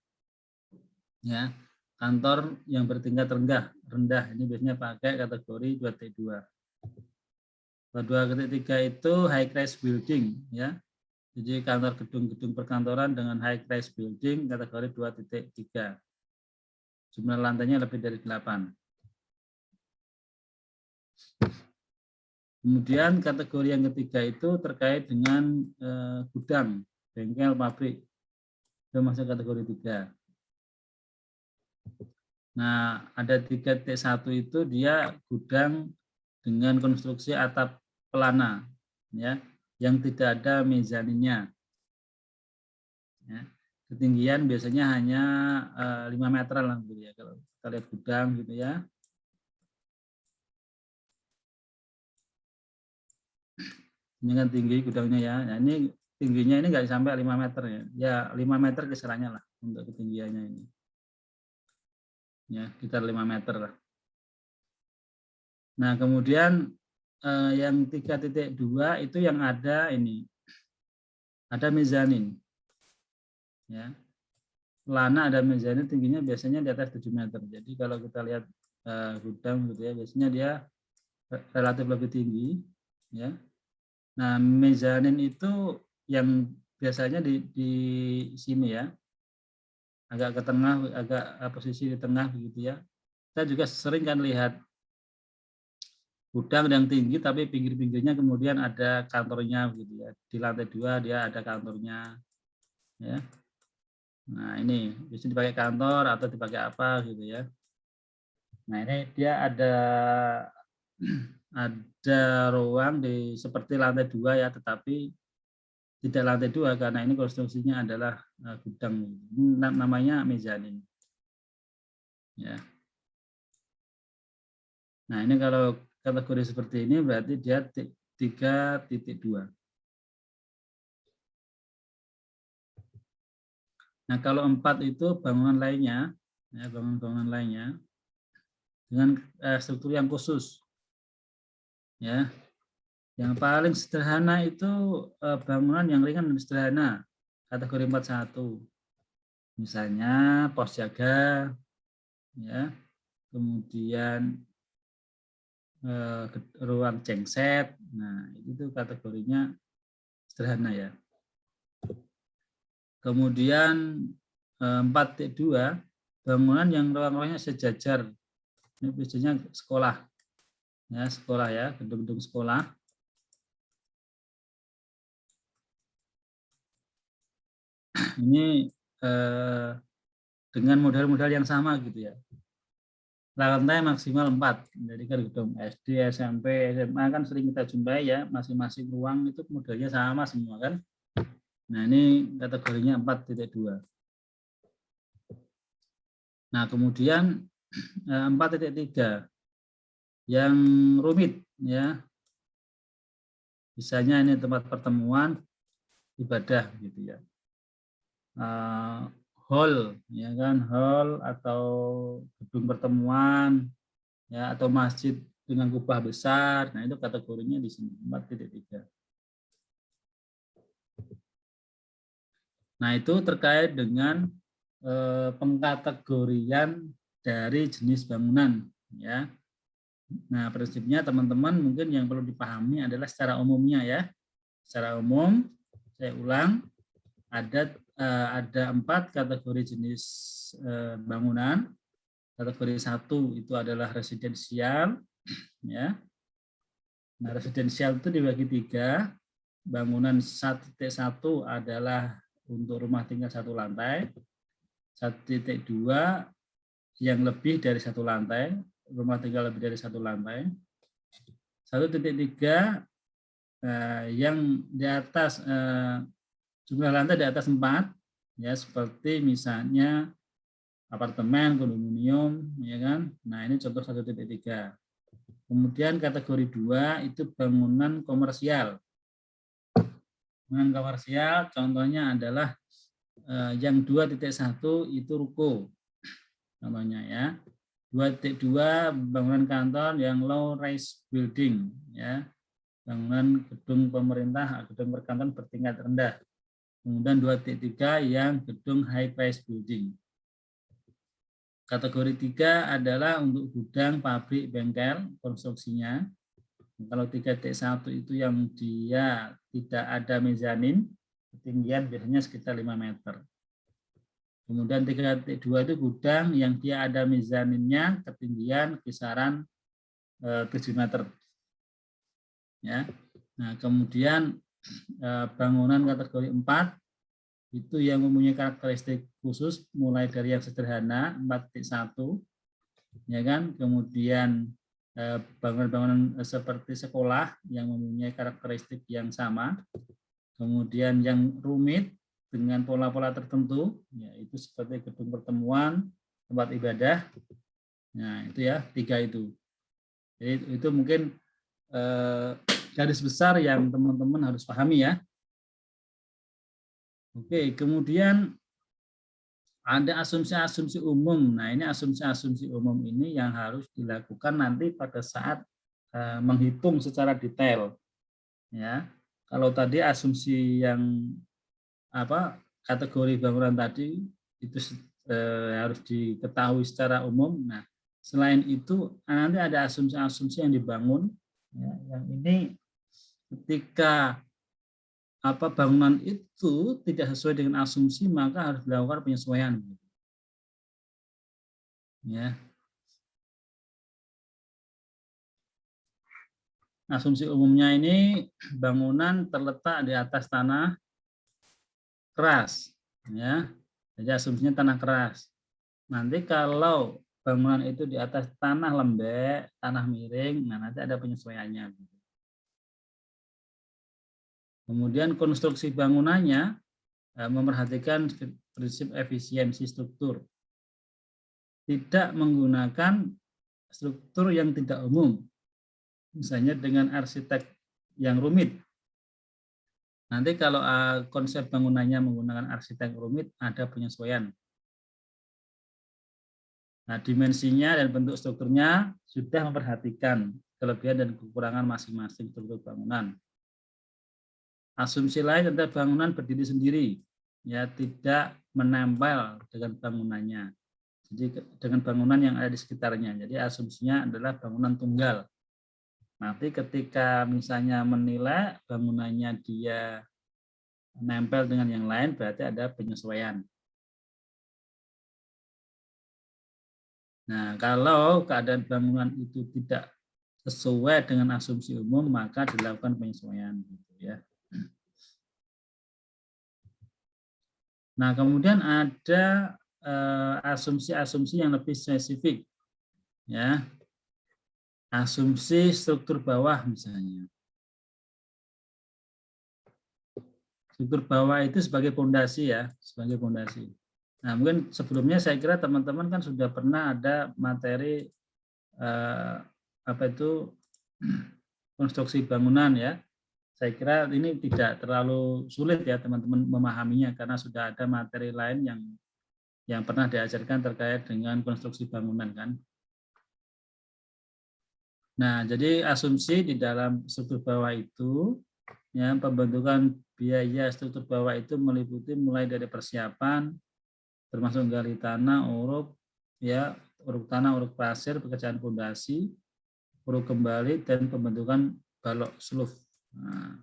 Ya, kantor yang bertingkat rendah ini biasanya pakai kategori 2.2. 2.3 itu high rise building ya. Jadi kantor gedung-gedung perkantoran dengan high rise building kategori 2.3. Jumlah lantainya lebih dari 8. Kemudian kategori yang ketiga itu terkait dengan gudang, bengkel, pabrik. Itu masuk kategori 3. Nah, ada 3.1 itu dia gudang dengan konstruksi atap pelana ya, yang tidak ada mezaninnya. Ya. Ketinggian biasanya hanya 5 meter lah gitu ya kalau kita lihat gudang gitu ya. Ini kan tinggi gudangnya ya. Nah, ini tingginya ini nggak sampai 5 meter ya. Ya 5 meter kisarannya lah untuk ketinggiannya ini. Ya, sekitar 5 meter lah. Nah, kemudian yang 3.2 itu yang ada ini. Ada mezanin. Ya. Lana ada mezanin tingginya biasanya di atas 7 meter. Jadi kalau kita lihat gudang gitu ya, biasanya dia relatif lebih tinggi ya. Nah, mezanin itu yang biasanya di sini ya. Agak ke tengah, agak posisi di tengah begitu ya. Kita juga sering kan lihat gudang yang tinggi tapi pinggir-pinggirnya kemudian ada kantornya gitu ya. Di lantai 2 dia ada kantornya. ya. Nah, ini bisa dipakai kantor atau dipakai apa gitu ya. Nah, ini dia ada ruang di seperti lantai 2 ya, tetapi tidak lantai 2 karena ini konstruksinya adalah gudang. Namanya mezanin. Ya. Nah, ini kalau kategori seperti ini berarti dia 3.2. Nah, kalau 4 itu bangunan lainnya, ya, bangunan lainnya dengan struktur yang khusus. Ya, yang paling sederhana itu bangunan yang ringan dan sederhana, kategori 41. Misalnya pos jaga, ya, kemudian ruang genset. Nah, itu kategorinya sederhana ya. Kemudian 4.2 bangunan yang ruang-ruangnya sejajar. Ini biasanya sekolah. Ya, sekolah ya, gedung-gedung sekolah. Ini dengan model-model yang sama gitu ya. Lantai maksimal 4. Jadi kan gedung SD, SMP, SMA kan sering kita jumpai ya, masing-masing ruang itu modelnya sama semua kan. Nah, ini kategorinya 4.2. Nah, kemudian 4.3 yang rumit ya. Misalnya ini tempat pertemuan ibadah gitu ya. Hall ya kan, hall atau gedung pertemuan ya, atau masjid dengan kubah besar. Nah, itu kategorinya di sini 4.3. Nah, itu terkait dengan pengkategorian dari jenis bangunan ya. Nah, prinsipnya teman-teman mungkin yang perlu dipahami adalah secara umumnya ya. Secara umum, saya ulang, ada 4 kategori jenis bangunan. Kategori 1 itu adalah residensial, ya. Nah, residensial itu dibagi 3. Bangunan 1.1 adalah untuk rumah tinggal 1 lantai. 1.2 yang lebih dari 1 lantai, rumah tinggal lebih dari 1 lantai. 1.3 yang di atas jumlah lantai di atas 4 ya, seperti misalnya apartemen, kondominium ya kan. Nah, ini contoh 1.3. Kemudian kategori 2 itu bangunan komersial. Bangunan komersial contohnya adalah yang 2.1 itu ruko. Contohnya ya. 2.2 bangunan kantor yang low rise building ya. Bangunan gedung pemerintah, gedung perkantoran bertingkat rendah. Kemudian 2.3 yang gedung high rise building. Kategori 3 adalah untuk gudang, pabrik, bengkel, konstruksinya. Kalau 3.1 itu yang dia tidak ada mezanin, ketinggian biasanya sekitar 5 meter. Kemudian 3.2 itu gudang yang dia ada mezaninnya, ketinggian kisaran 7 meter. Ya. Nah, kemudian bangunan kategori 4 itu yang mempunyai karakteristik khusus, mulai dari yang sederhana 4.1, ya kan, kemudian bangunan-bangunan seperti sekolah yang mempunyai karakteristik yang sama, kemudian yang rumit dengan pola-pola tertentu, yaitu seperti gedung pertemuan, tempat ibadah. Nah, itu ya, 3 itu. Jadi itu mungkin garis besar yang teman-teman harus pahami ya. Oke, kemudian ada asumsi-asumsi umum. Nah, ini asumsi-asumsi umum ini yang harus dilakukan nanti pada saat menghitung secara detail. Ya, kalau tadi asumsi yang kategori bangunan tadi itu harus diketahui secara umum. Nah, selain itu nanti ada asumsi-asumsi yang dibangun. Ya, yang ini ketika bangunan itu tidak sesuai dengan asumsi, maka harus dilakukan penyesuaian. Ya. Asumsi umumnya ini bangunan terletak di atas tanah keras. Ya, jadi asumsinya tanah keras. Nanti kalau bangunan itu di atas tanah lembek, tanah miring, nah nanti ada penyesuaiannya. Kemudian konstruksi bangunannya memperhatikan prinsip efisiensi struktur. Tidak menggunakan struktur yang tidak umum. Misalnya dengan arsitek yang rumit. Nanti kalau konsep bangunannya menggunakan arsitek rumit, ada penyesuaian. Nah, dimensinya dan bentuk strukturnya sudah memperhatikan kelebihan dan kekurangan masing-masing struktur bangunan. Asumsi lain tentang bangunan berdiri sendiri, ya tidak menempel dengan bangunannya. Jadi dengan bangunan yang ada di sekitarnya. Jadi asumsinya adalah bangunan tunggal. Nanti ketika misalnya menilai bangunannya dia nempel dengan yang lain, berarti ada penyesuaian. Nah, kalau keadaan bangunan itu tidak sesuai dengan asumsi umum, maka dilakukan penyesuaian. Gitu ya. Nah, kemudian ada asumsi-asumsi yang lebih spesifik, ya. Asumsi struktur bawah misalnya. Struktur bawah itu sebagai fondasi ya, sebagai fondasi. Nah, mungkin sebelumnya saya kira teman-teman kan sudah pernah ada materi apa itu konstruksi bangunan ya. Saya kira ini tidak terlalu sulit ya teman-teman memahaminya karena sudah ada materi lain yang pernah diajarkan terkait dengan konstruksi bangunan kan. Nah, jadi asumsi di dalam struktur bawah itu ya pembentukan biaya struktur bawah itu meliputi mulai dari persiapan termasuk gali tanah, uruk ya, uruk tanah, uruk pasir, pekerjaan fondasi, uruk kembali dan pembentukan balok seluf. Nah,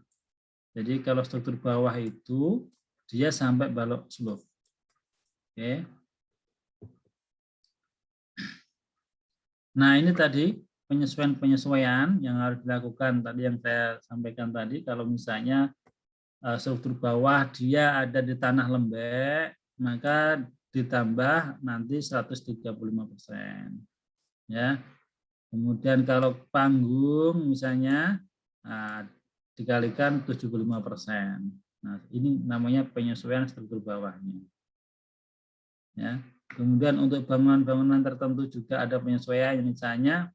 jadi kalau struktur bawah itu dia sampai balok seluf. Oke. Nah, ini tadi penyesuaian-penyesuaian yang harus dilakukan tadi yang saya sampaikan tadi. Kalau misalnya struktur bawah dia ada di tanah lembek, maka ditambah nanti 135%. Ya. Kemudian kalau panggung misalnya dikalikan 75%. Nah, ini namanya penyesuaian struktur bawahnya. Ya. Kemudian untuk bangunan-bangunan tertentu juga ada penyesuaian, misalnya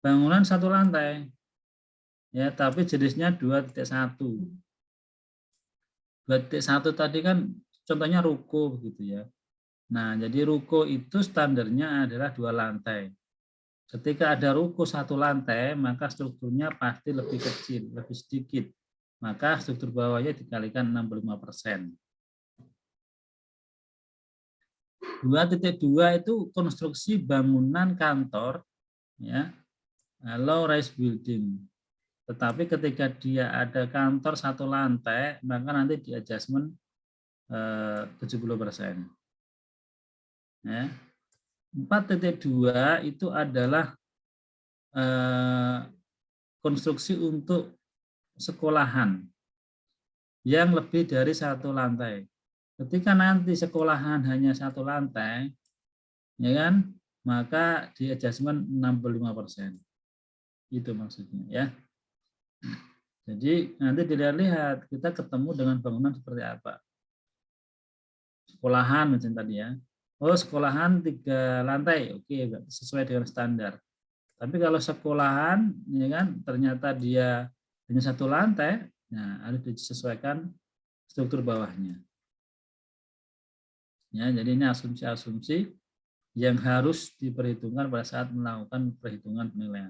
bangunan satu lantai, ya, tapi jenisnya 2.1. 2.1 tadi kan contohnya ruko gitu ya. Nah, jadi ruko itu standarnya adalah 2 lantai. Ketika ada ruko 1 lantai, maka strukturnya pasti lebih kecil, lebih sedikit. Maka struktur bawahnya dikalikan 65%. 2.2 itu konstruksi bangunan kantor, ya, low rise building. Tetapi ketika dia ada kantor 1 lantai, maka nanti di adjustment 70%. Ya. 4.2 itu adalah konstruksi untuk sekolahan yang lebih dari 1 lantai. Ketika nanti sekolahan hanya 1 lantai, ya kan, maka di adjustment 65%. Itu maksudnya ya. Jadi nanti dilihat kita ketemu dengan bangunan seperti apa. Sekolahan macam tadi ya. Oh, sekolahan 3 lantai, oke, sesuai dengan standar. Tapi kalau sekolahan, ya kan, ternyata dia hanya 1 lantai, nah harus disesuaikan struktur bawahnya. Ya, jadi ini asumsi-asumsi yang harus diperhitungkan pada saat melakukan perhitungan penilaian.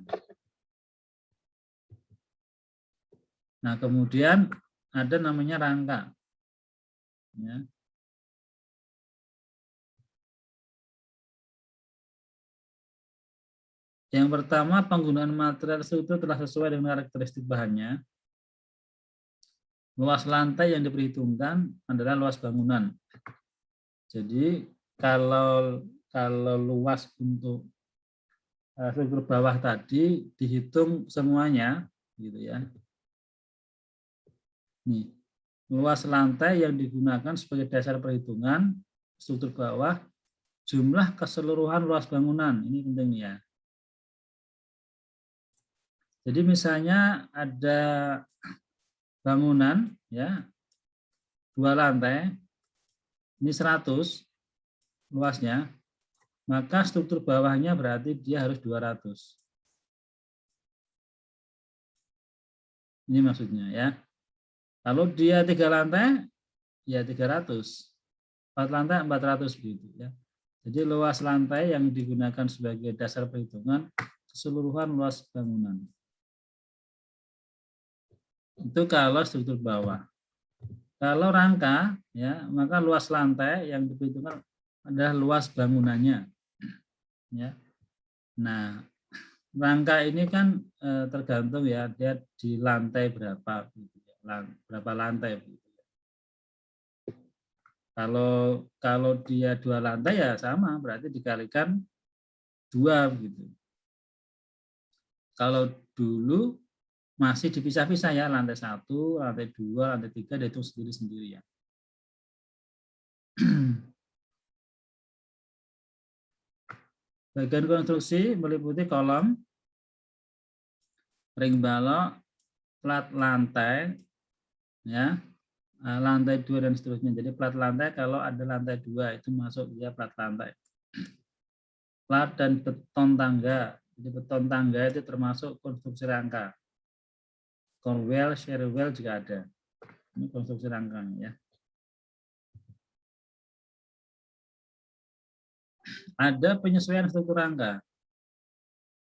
Nah, kemudian ada namanya rangka. Ya. Yang pertama, penggunaan material struktur telah sesuai dengan karakteristik bahannya. Luas lantai yang diperhitungkan adalah luas bangunan. Jadi kalau luas untuk struktur bawah tadi dihitung semuanya, gitu ya. Nih, luas lantai yang digunakan sebagai dasar perhitungan struktur bawah, jumlah keseluruhan luas bangunan. Ini penting ya. Jadi misalnya ada bangunan ya 2 lantai, ini 100 luasnya, maka struktur bawahnya berarti dia harus 200. Ini maksudnya ya. Kalau dia 3 lantai, ya 300. 4 lantai 400 begitu ya. Jadi luas lantai yang digunakan sebagai dasar perhitungan keseluruhan luas bangunan. Itu kalau struktur bawah. Kalau rangka ya, maka luas lantai yang diperhitungkan adalah luas bangunannya. Ya. Nah, rangka ini kan tergantung ya dia di lantai berapa gitu ya. Berapa lantai gitu. Kalau dia 2 lantai ya sama, berarti dikalikan 2 gitu. Kalau dulu masih dipisah-pisah ya, lantai 1, lantai 2, lantai 3 dia itu sendiri-sendiri ya. Bagian konstruksi meliputi kolom, ring balok, plat lantai, ya, lantai 2 dan seterusnya. Jadi plat lantai kalau ada lantai 2 itu masuk dia plat lantai. Plat dan beton tangga. Jadi beton tangga itu termasuk konstruksi rangka. Corwell, Sherwell juga ada. Ini konstruksi rangkanya ya. Ada penyesuaian struktur rangka.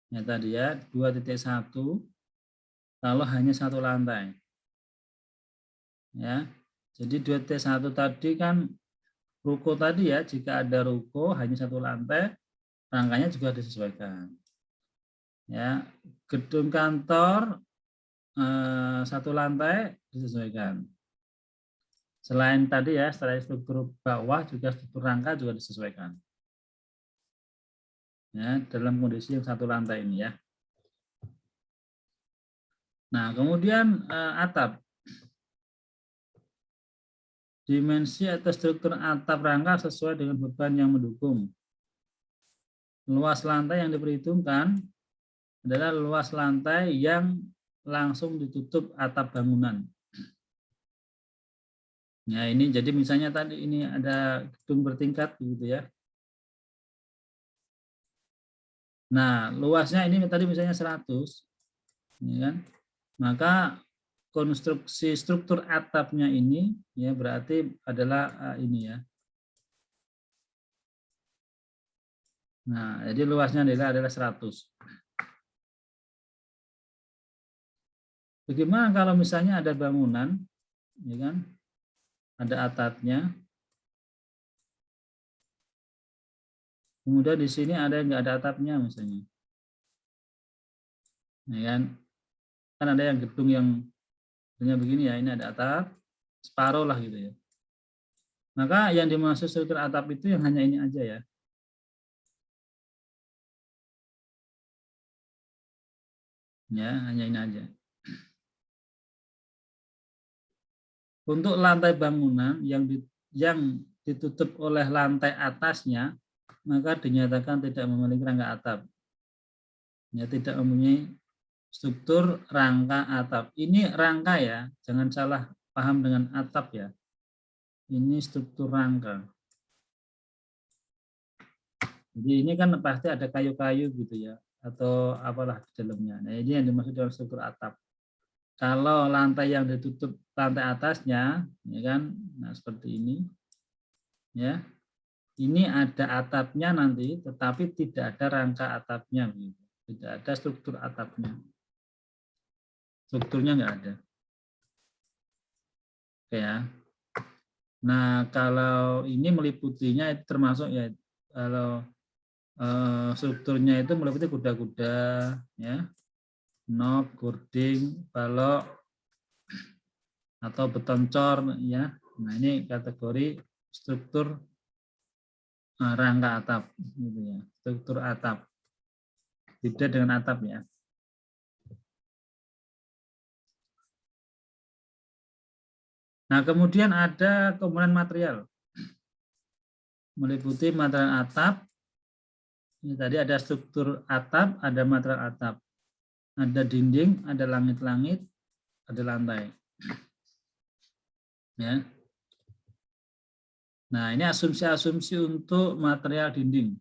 Ya tadi ya 2.1 kalau hanya 1 lantai. Ya. Jadi 2.1 tadi kan ruko tadi ya, jika ada ruko hanya 1 lantai, rangkanya juga disesuaikan. Ya, gedung kantor 1 lantai disesuaikan. Selain tadi ya, selain struktur bawah juga struktur rangka juga disesuaikan. Ya, dalam kondisi yang 1 lantai ini ya. Nah, kemudian atap. Dimensi atau struktur atap rangka sesuai dengan beban yang mendukung. Luas lantai yang diperhitungkan adalah luas lantai yang langsung ditutup atap bangunan. Ya, ini jadi misalnya tadi ini ada gedung bertingkat gitu ya. Nah, luasnya ini tadi misalnya 100, ya kan? Maka konstruksi struktur atapnya ini ya berarti adalah ini ya. Nah, jadi luasnya adalah 100. Bagaimana kalau misalnya ada bangunan, ya kan? Ada atapnya. Kemudian di sini ada yang nggak ada atapnya misalnya. Ya kan? Kan ada yang gedung yang begini ya, ini ada atap, separuh lah gitu ya. Maka yang dimaksud struktur atap itu yang hanya ini aja ya. Ya, hanya ini aja. Untuk lantai bangunan yang ditutup oleh lantai atasnya, maka dinyatakan tidak memiliki rangka atap. Ya, tidak mempunyai struktur rangka atap. Ini rangka ya, jangan salah paham dengan atap ya. Ini struktur rangka. Jadi ini kan pasti ada kayu-kayu gitu ya, atau apalah di dalamnya. Nah, ini yang dimaksud dengan struktur atap. Kalau lantai yang ditutup lantai atasnya, ya kan, nah seperti ini, ya. Ini ada atapnya nanti, tetapi tidak ada rangka atapnya, gitu. Tidak ada struktur atapnya. Strukturnya nggak ada. Oke ya. Nah, kalau ini meliputinya itu termasuk ya, kalau strukturnya itu meliputi kuda-kuda, ya, nok, gording, balok, atau beton cor, ya. Nah, ini kategori struktur rangka atap, gitu ya. Struktur atap. Beda dengan atap ya. Nah, kemudian ada komponen material. Meliputi material atap. Ini tadi ada struktur atap, ada material atap. Ada dinding, ada langit-langit, ada lantai. Ya. Nah, ini asumsi-asumsi untuk material dinding.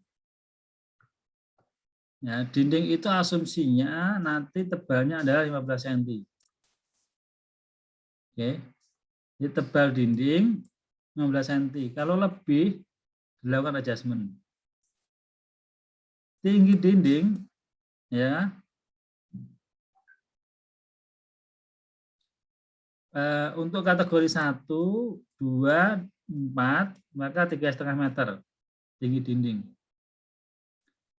Ya, dinding itu asumsinya nanti tebalnya adalah 15 cm. Oke. Jadi tebal dinding 15 cm. Kalau lebih dilakukan adjustment. Tinggi dinding ya. Untuk kategori 1, 2, 4, maka 3,5 meter tinggi dinding.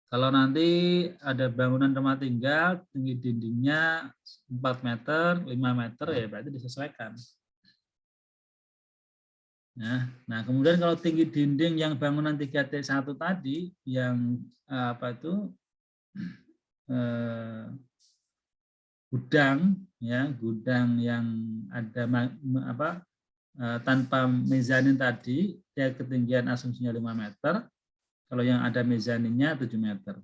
Kalau nanti ada bangunan rumah tinggal, tinggi dindingnya 4 meter, 5 meter, ya berarti disesuaikan. Nah, kemudian kalau tinggi dinding yang bangunan 3T1 tadi, yang gudang, ya gudang yang ada tanpa mezanin tadi, dia ketinggian asumsinya 5 meter. Kalau yang ada mezaninnya 7 meter.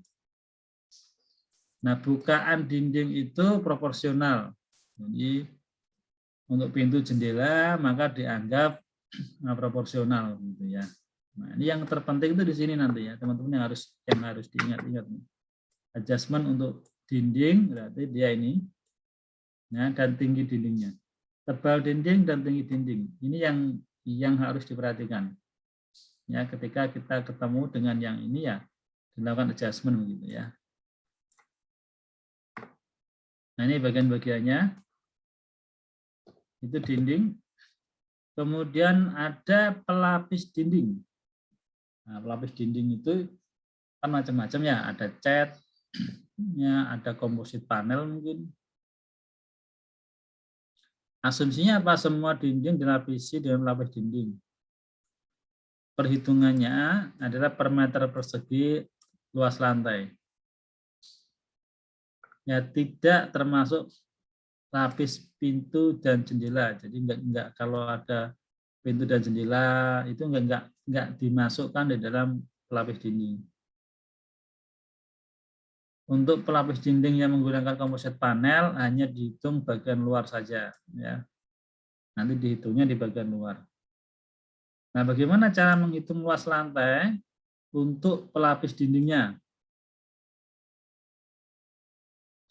Nah, bukaan dinding itu proporsional. Jadi untuk pintu jendela maka dianggap proporsional gitu ya. Nah, ini yang terpenting itu di sini nanti ya, teman-teman yang harus diingat-ingat. Adjustment untuk dinding berarti dia ini. Ya, dan tinggi dindingnya. Tebal dinding dan tinggi dinding. Ini yang harus diperhatikan. Ya, ketika kita ketemu dengan yang ini ya dilakukan adjustment gitu ya. Nah, ini bagian-bagiannya. Itu dinding. Kemudian ada pelapis dinding. Nah, pelapis dinding itu kan macam-macam ya, ada cat, ya, ada komposit panel mungkin. Asumsinya apa? Semua dinding dilapisi dengan pelapis dinding. Perhitungannya adalah per meter persegi luas lantai. Ya, tidak termasuk lapis pintu dan jendela. Jadi enggak kalau ada pintu dan jendela itu enggak dimasukkan di dalam pelapis dinding. Untuk pelapis dinding yang menggunakan komposit panel hanya dihitung bagian luar saja, ya. Nanti dihitungnya di bagian luar. Nah, bagaimana cara menghitung luas lantai untuk pelapis dindingnya?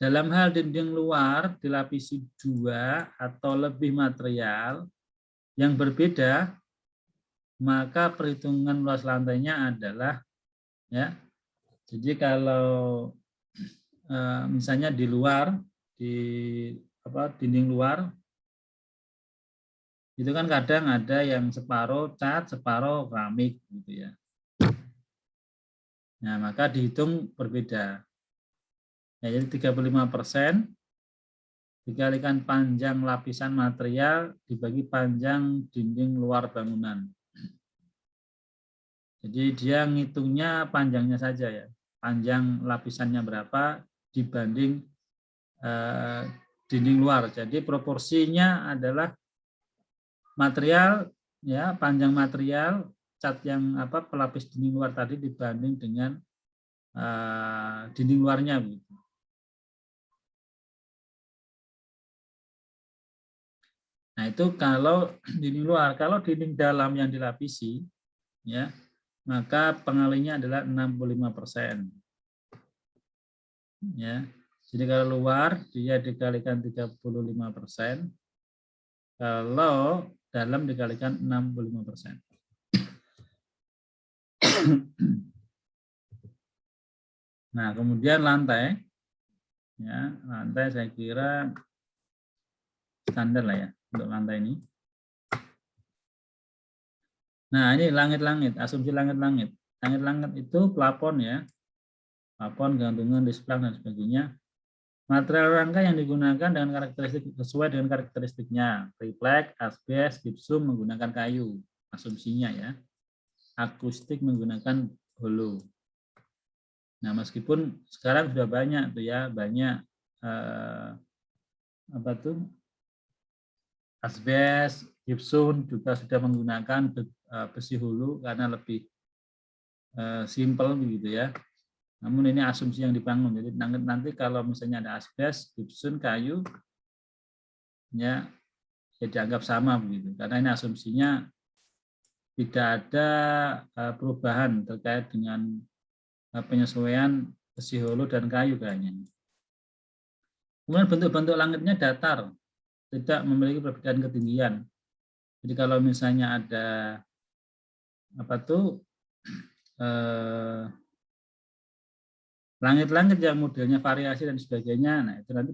Dalam hal dinding luar dilapisi 2 atau lebih material yang berbeda, maka perhitungan luas lantainya adalah ya. Jadi kalau misalnya di luar dinding luar itu kan kadang ada yang separuh cat, separuh keramik gitu ya. Nah, maka dihitung berbeda. Ya, jadi 35% dikalikan panjang lapisan material dibagi panjang dinding luar bangunan. Jadi dia ngitungnya panjangnya saja ya. Panjang lapisannya berapa dibanding dinding luar. Jadi proporsinya adalah material ya, panjang material cat yang pelapis dinding luar tadi dibanding dengan dinding luarnya begitu. Nah, itu kalau dinding luar. Kalau dinding dalam yang dilapisi ya, maka pengalinya adalah 65%. Ya. Jadi kalau luar dia dikalikan 35%. Kalau dalam dikalikan 65%. Nah, kemudian lantai, ya lantai saya kira standar lah ya untuk lantai ini. Nah, ini langit-langit, asumsi langit-langit. Langit-langit itu plafon ya, plafon, gantungan, displang dan sebagainya. Material rangka yang digunakan dengan karakteristik sesuai dengan karakteristiknya, triplek, asbes, gipsum menggunakan kayu, asumsinya ya. Akustik menggunakan holo. Nah, meskipun sekarang sudah banyak tuh ya, banyak asbes, Gibson juga sudah menggunakan besi hulu karena lebih simpel begitu ya. Namun ini asumsi yang dibangun. Jadi nanti kalau misalnya ada asbes, Gibson, kayu, ya dianggap sama begitu. Karena ini asumsinya tidak ada perubahan terkait dengan penyesuaian besi hulu dan kayu kayaknya. Kemudian bentuk-bentuk langitnya datar, tidak memiliki perbedaan ketinggian. Jadi kalau misalnya ada langit-langit yang modelnya variasi dan sebagainya, nah itu nanti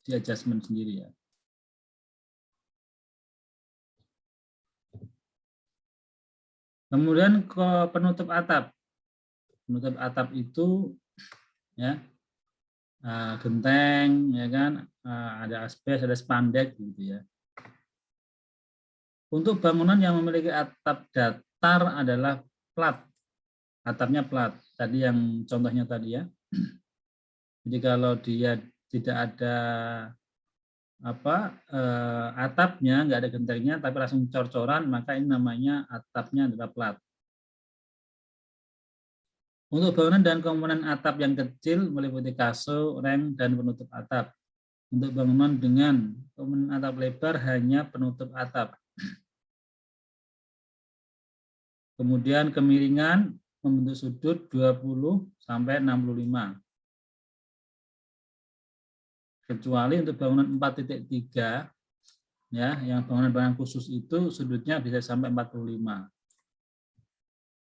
di adjustment sendiri ya. Kemudian ke penutup atap. Penutup atap itu ya genteng, ya kan, ada asbes, ada spandek gitu ya. Untuk bangunan yang memiliki atap datar adalah plat, atapnya plat. Tadi yang contohnya tadi ya. Jadi kalau dia tidak ada atapnya, nggak ada gentengnya, tapi langsung cor-coran, maka ini namanya atapnya adalah plat. Untuk bangunan dan komponen atap yang kecil meliputi kasur, reng, dan penutup atap. Untuk bangunan dengan komponen atap lebar hanya penutup atap. Kemudian kemiringan membentuk sudut 20 sampai 65. Kecuali untuk bangunan 4.3 ya, yang bangunan khusus itu sudutnya bisa sampai 45.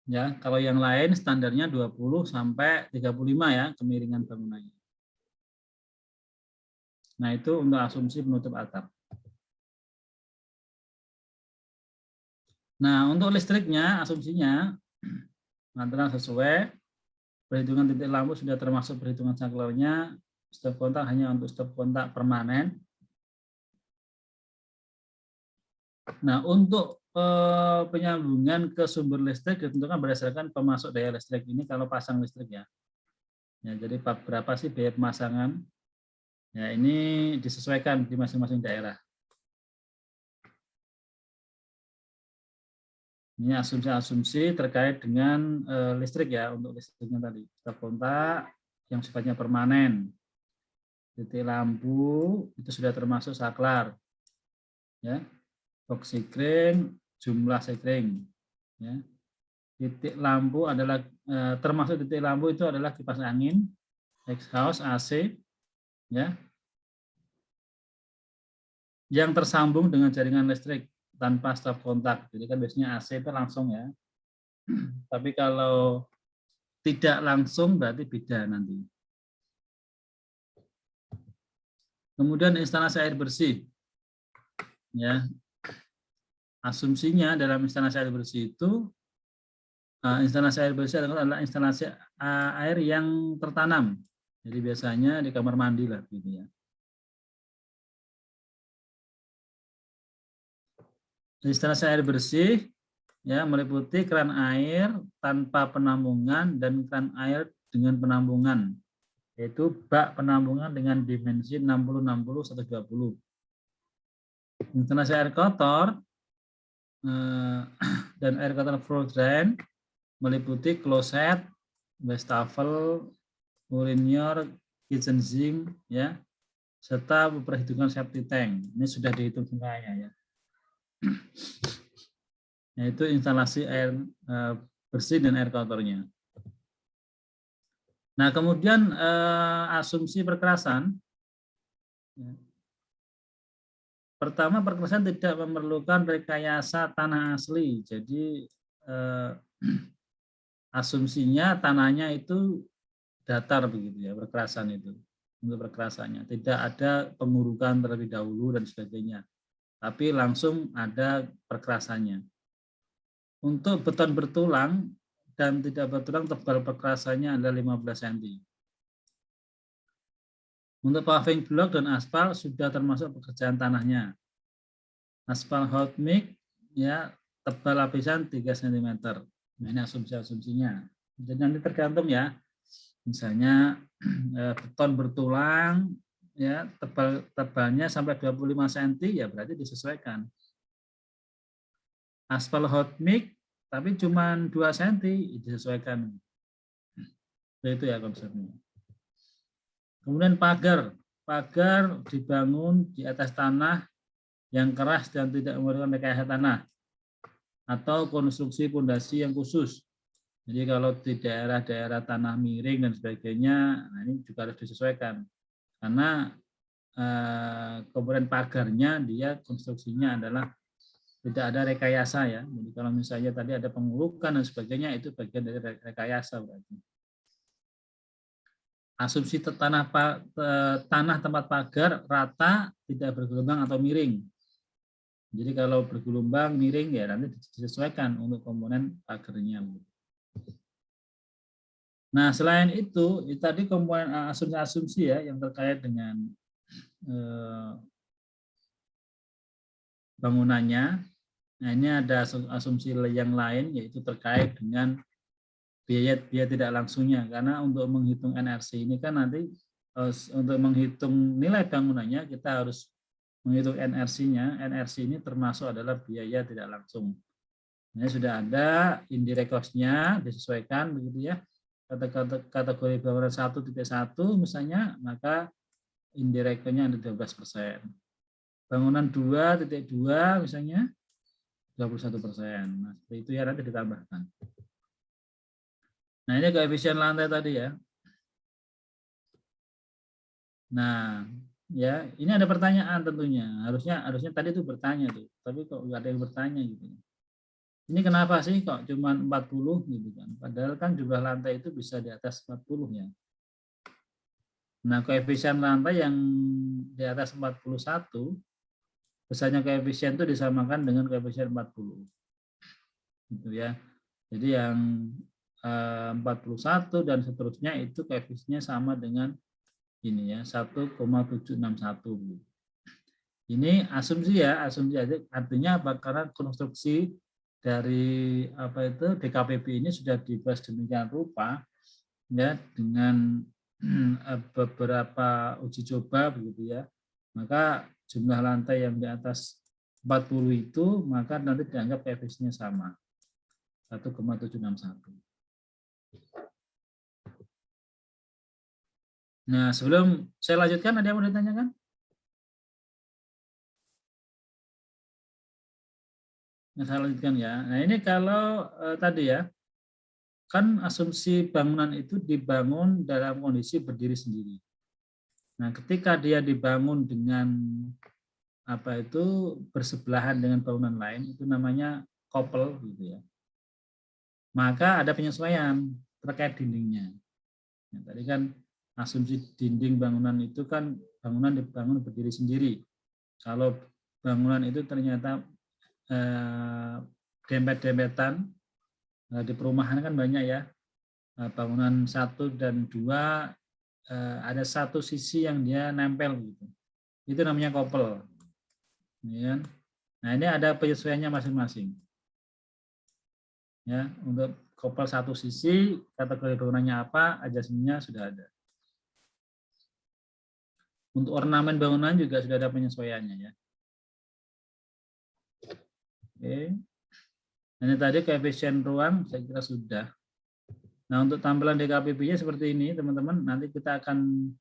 Ya, kalau yang lain standarnya 20 sampai 35 ya kemiringan bangunannya. Nah, itu untuk asumsi penutup atap. Nah, untuk listriknya asumsinya antara sesuai perhitungan titik lampu sudah termasuk perhitungan saklarnya, stop kontak hanya untuk stop kontak permanen. Nah, untuk penyambungan ke sumber listrik ditentukan berdasarkan pemasok daya listrik ini kalau pasang listrik ya. Ya, jadi berapa sih biaya pemasangan? Ya, ini disesuaikan di masing-masing daerah. Ini asumsi-asumsi terkait dengan listrik ya, untuk listriknya tadi. Stop kontak yang sifatnya permanen. Titik lampu itu sudah termasuk saklar. Ya. Box sikring, jumlah sikring. Ya. Titik lampu adalah termasuk titik lampu itu adalah kipas angin, exhaust, AC, ya, yang tersambung dengan jaringan listrik tanpa stop kontak. Jadi kan biasanya AC itu langsung ya. Tapi kalau tidak langsung berarti beda nanti. Kemudian instalasi air bersih. Ya. Asumsinya dalam instalasi air bersih itu instalasi air bersih adalah instalasi air yang tertanam. Jadi biasanya di kamar mandi lah gitu ya. Instalasi air bersih ya meliputi keran air tanpa penambungan dan keran air dengan penambungan, yaitu bak penambungan dengan dimensi 60 60 120. Instalasi air kotor dan air kotor floor drain meliputi kloset, wastafel, urinyor, kitchen sink ya, serta perhitungan septic tank. Ini sudah dihitung semuanya ya. Yaitu instalasi air bersih dan air kotornya. Nah, kemudian asumsi perkerasan. Pertama, perkerasan tidak memerlukan rekayasa tanah asli. Jadi asumsinya tanahnya itu datar begitu ya, perkerasan itu. Untuk perkerasannya tidak ada pengurukan terlebih dahulu dan sebagainya. Tapi langsung ada perkerasannya. Untuk beton bertulang dan tidak bertulang tebal perkerasannya adalah 15 cm. Untuk paving block dan aspal sudah termasuk pekerjaan tanahnya. Aspal hot mix ya tebal lapisan 3 cm. Nah, ini asumsi-asumsinya. Jadi nanti tergantung ya. Misalnya beton bertulang ya tebalnya sampai 25 cm ya berarti disesuaikan. Aspal hot mix tapi cuma 2 cm disesuaikan. Itu ya konsepnya. Kemudian pagar dibangun di atas tanah yang keras dan tidak memerlukan rekayasa tanah atau konstruksi pondasi yang khusus. Jadi kalau di daerah-daerah tanah miring dan sebagainya, nah ini juga harus disesuaikan karena komponen pagarnya dia konstruksinya adalah tidak ada rekayasa ya. Jadi kalau misalnya tadi ada pengurukan dan sebagainya itu bagian dari rekayasa berarti. Asumsi tanah tempat pagar rata, tidak bergelombang atau miring. Jadi kalau bergelombang miring ya nanti disesuaikan untuk komponen pagarnya. Nah selain itu tadi komponen asumsi-asumsi ya yang terkait dengan bangunannya. Nah ini ada asumsi yang lain yaitu terkait dengan biaya tidak langsungnya, karena untuk menghitung NRC ini kan nanti untuk menghitung nilai bangunannya kita harus menghitung NRC-nya. NRC ini termasuk adalah biaya tidak langsung. Ini sudah ada indirect cost-nya disesuaikan begitu ya. Kategori bangunan 1.1 misalnya, maka indirect cost-nya ada 12%. Bangunan 2.2 misalnya 21%. Nah, seperti itu ya nanti ditambahkan. Nah, ini koefisien lantai tadi ya. Nah, ya, ini ada pertanyaan tentunya. Harusnya tadi itu bertanya tuh, tapi kok nggak ada yang bertanya gitu. Ini kenapa sih kok cuma 40 gitu kan? Padahal kan jumlah lantai itu bisa di atas 40 ya. Nah, koefisien lantai yang di atas 41 besarnya koefisien itu disamakan dengan koefisien 40. Gitu ya. Jadi yang 41 dan seterusnya itu koefisiennya sama dengan ini ya 1,761. Ini asumsi ya, asumsi aja. Artinya apa? Karena konstruksi dari apa itu DKPB ini sudah dibahas demikian rupa ya dengan beberapa uji coba begitu ya. Maka jumlah lantai yang di atas 40 itu maka nanti dianggap koefisiennya sama 1,761. Nah, sebelum saya lanjutkan, ada yang mau ditanyakan? Nah, saya lanjutkan ya. Nah, ini kalau tadi ya, kan asumsi bangunan itu dibangun dalam kondisi berdiri sendiri. Nah, ketika dia dibangun dengan apa itu bersebelahan dengan bangunan lain, itu namanya couple gitu ya. Maka ada penyesuaian terkait dindingnya. Nah, tadi kan asumsi dinding bangunan itu kan bangunan dibangun berdiri sendiri. Kalau bangunan itu ternyata dempet-dempetan, di perumahan kan banyak ya, bangunan 1 dan 2 ada satu sisi yang dia nempel gitu. Itu namanya couple. Ya. Nah, ini ada penyesuaiannya masing-masing. Ya, untuk couple satu sisi, kategori bangunannya apa, adjustment-nya sudah ada. Untuk ornamen bangunan juga sudah ada penyesuaiannya ya. Oke. Ini tadi koefisien ruang saya kira sudah. Nah, untuk tampilan DKPB-nya seperti ini, teman-teman. Nanti kita akan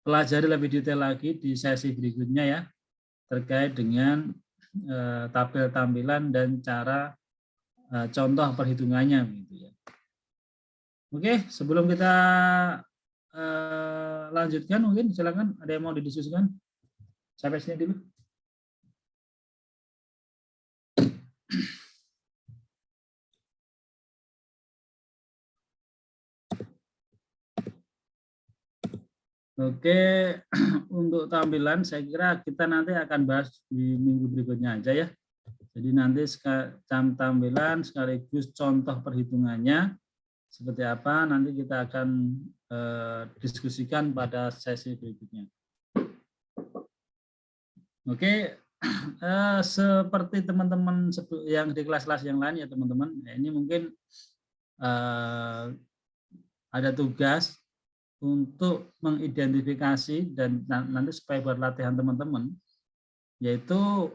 pelajari lebih detail lagi di sesi berikutnya ya, terkait dengan tabel tampilan dan cara contoh perhitungannya gitu ya. Oke, sebelum kita lanjutkan, mungkin silakan ada yang mau didiskusikan. Sampai sini dulu. Oke, untuk tampilan saya kira kita nanti akan bahas di minggu berikutnya aja ya. Jadi nanti tampilan sekaligus contoh perhitungannya seperti apa nanti kita akan diskusikan pada sesi berikutnya. Oke, seperti teman-teman yang di kelas-kelas yang lain ya teman-teman, ini mungkin ada tugas untuk mengidentifikasi dan nanti supaya buat latihan teman-teman, yaitu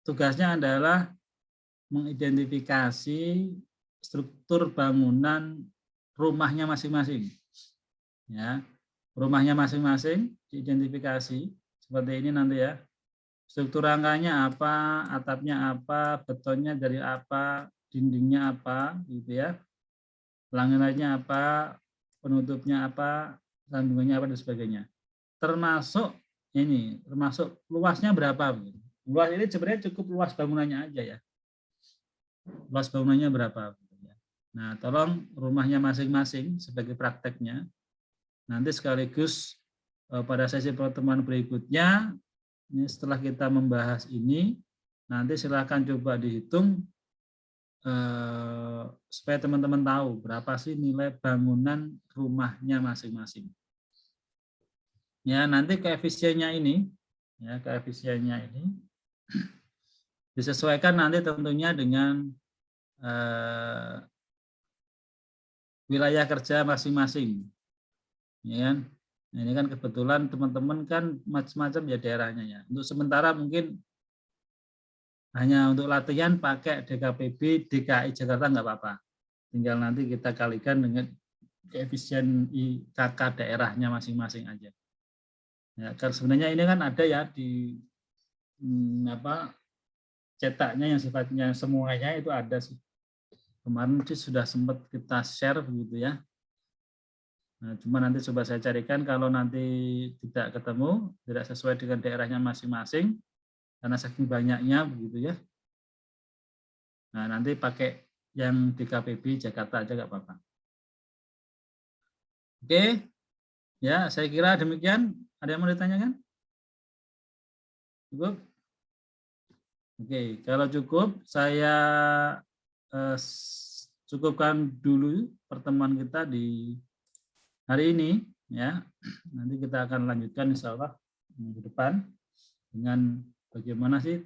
tugasnya adalah mengidentifikasi struktur bangunan rumahnya masing-masing. Ya, rumahnya masing-masing diidentifikasi seperti ini nanti ya. Struktur rangkanya apa, atapnya apa, betonnya dari apa, dindingnya apa, gitu ya. Langitnya apa, penutupnya apa, sambungannya apa dan sebagainya. Termasuk ini, termasuk luasnya berapa. Luas ini sebenarnya cukup luas bangunannya aja ya. Luas bangunannya berapa. Nah, tolong rumahnya masing-masing sebagai prakteknya. Nanti sekaligus pada sesi pertemuan berikutnya, ini setelah kita membahas ini, nanti silakan coba dihitung supaya teman-teman tahu berapa sih nilai bangunan rumahnya masing-masing. Ya, nanti koefisiennya ini, ya koefisiennya ini disesuaikan nanti tentunya dengan wilayah kerja masing-masing. Ya kan? Nah, ini kan kebetulan teman-teman kan macam-macam ya daerahnya ya. Untuk sementara mungkin hanya untuk latihan pakai DKPB DKI Jakarta nggak apa-apa. Tinggal nanti kita kalikan dengan koefisien IKK daerahnya masing-masing aja. Ya, karena sebenarnya ini kan ada ya di cetaknya yang sifatnya semuanya itu ada sih. Kemarin sih sudah sempat kita share begitu ya. Nah, cuma nanti coba saya carikan kalau nanti tidak ketemu, tidak sesuai dengan daerahnya masing-masing, karena saking banyaknya begitu ya. Nah, nanti pakai yang DKPB Jakarta aja nggak apa-apa. Oke, ya saya kira demikian. Ada yang mau ditanyakan? Cukup? Oke, kalau cukup saya cukupkan dulu pertemuan kita di hari ini ya. Nanti kita akan lanjutkan insya Allah minggu depan dengan bagaimana sih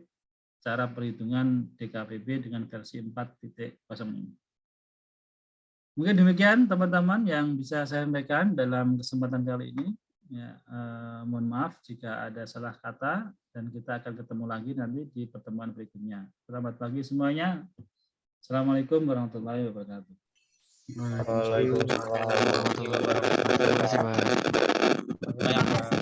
cara perhitungan DKPB dengan versi 4.0 ini. Mungkin demikian teman-teman yang bisa saya sampaikan dalam kesempatan kali ini. Ya, mohon maaf jika ada salah kata dan kita akan ketemu lagi nanti di pertemuan berikutnya. Selamat pagi semuanya. Assalamualaikum warahmatullahi wabarakatuh. Waalaikumsalam warahmatullahi wabarakatuh. Terima kasih, Pak.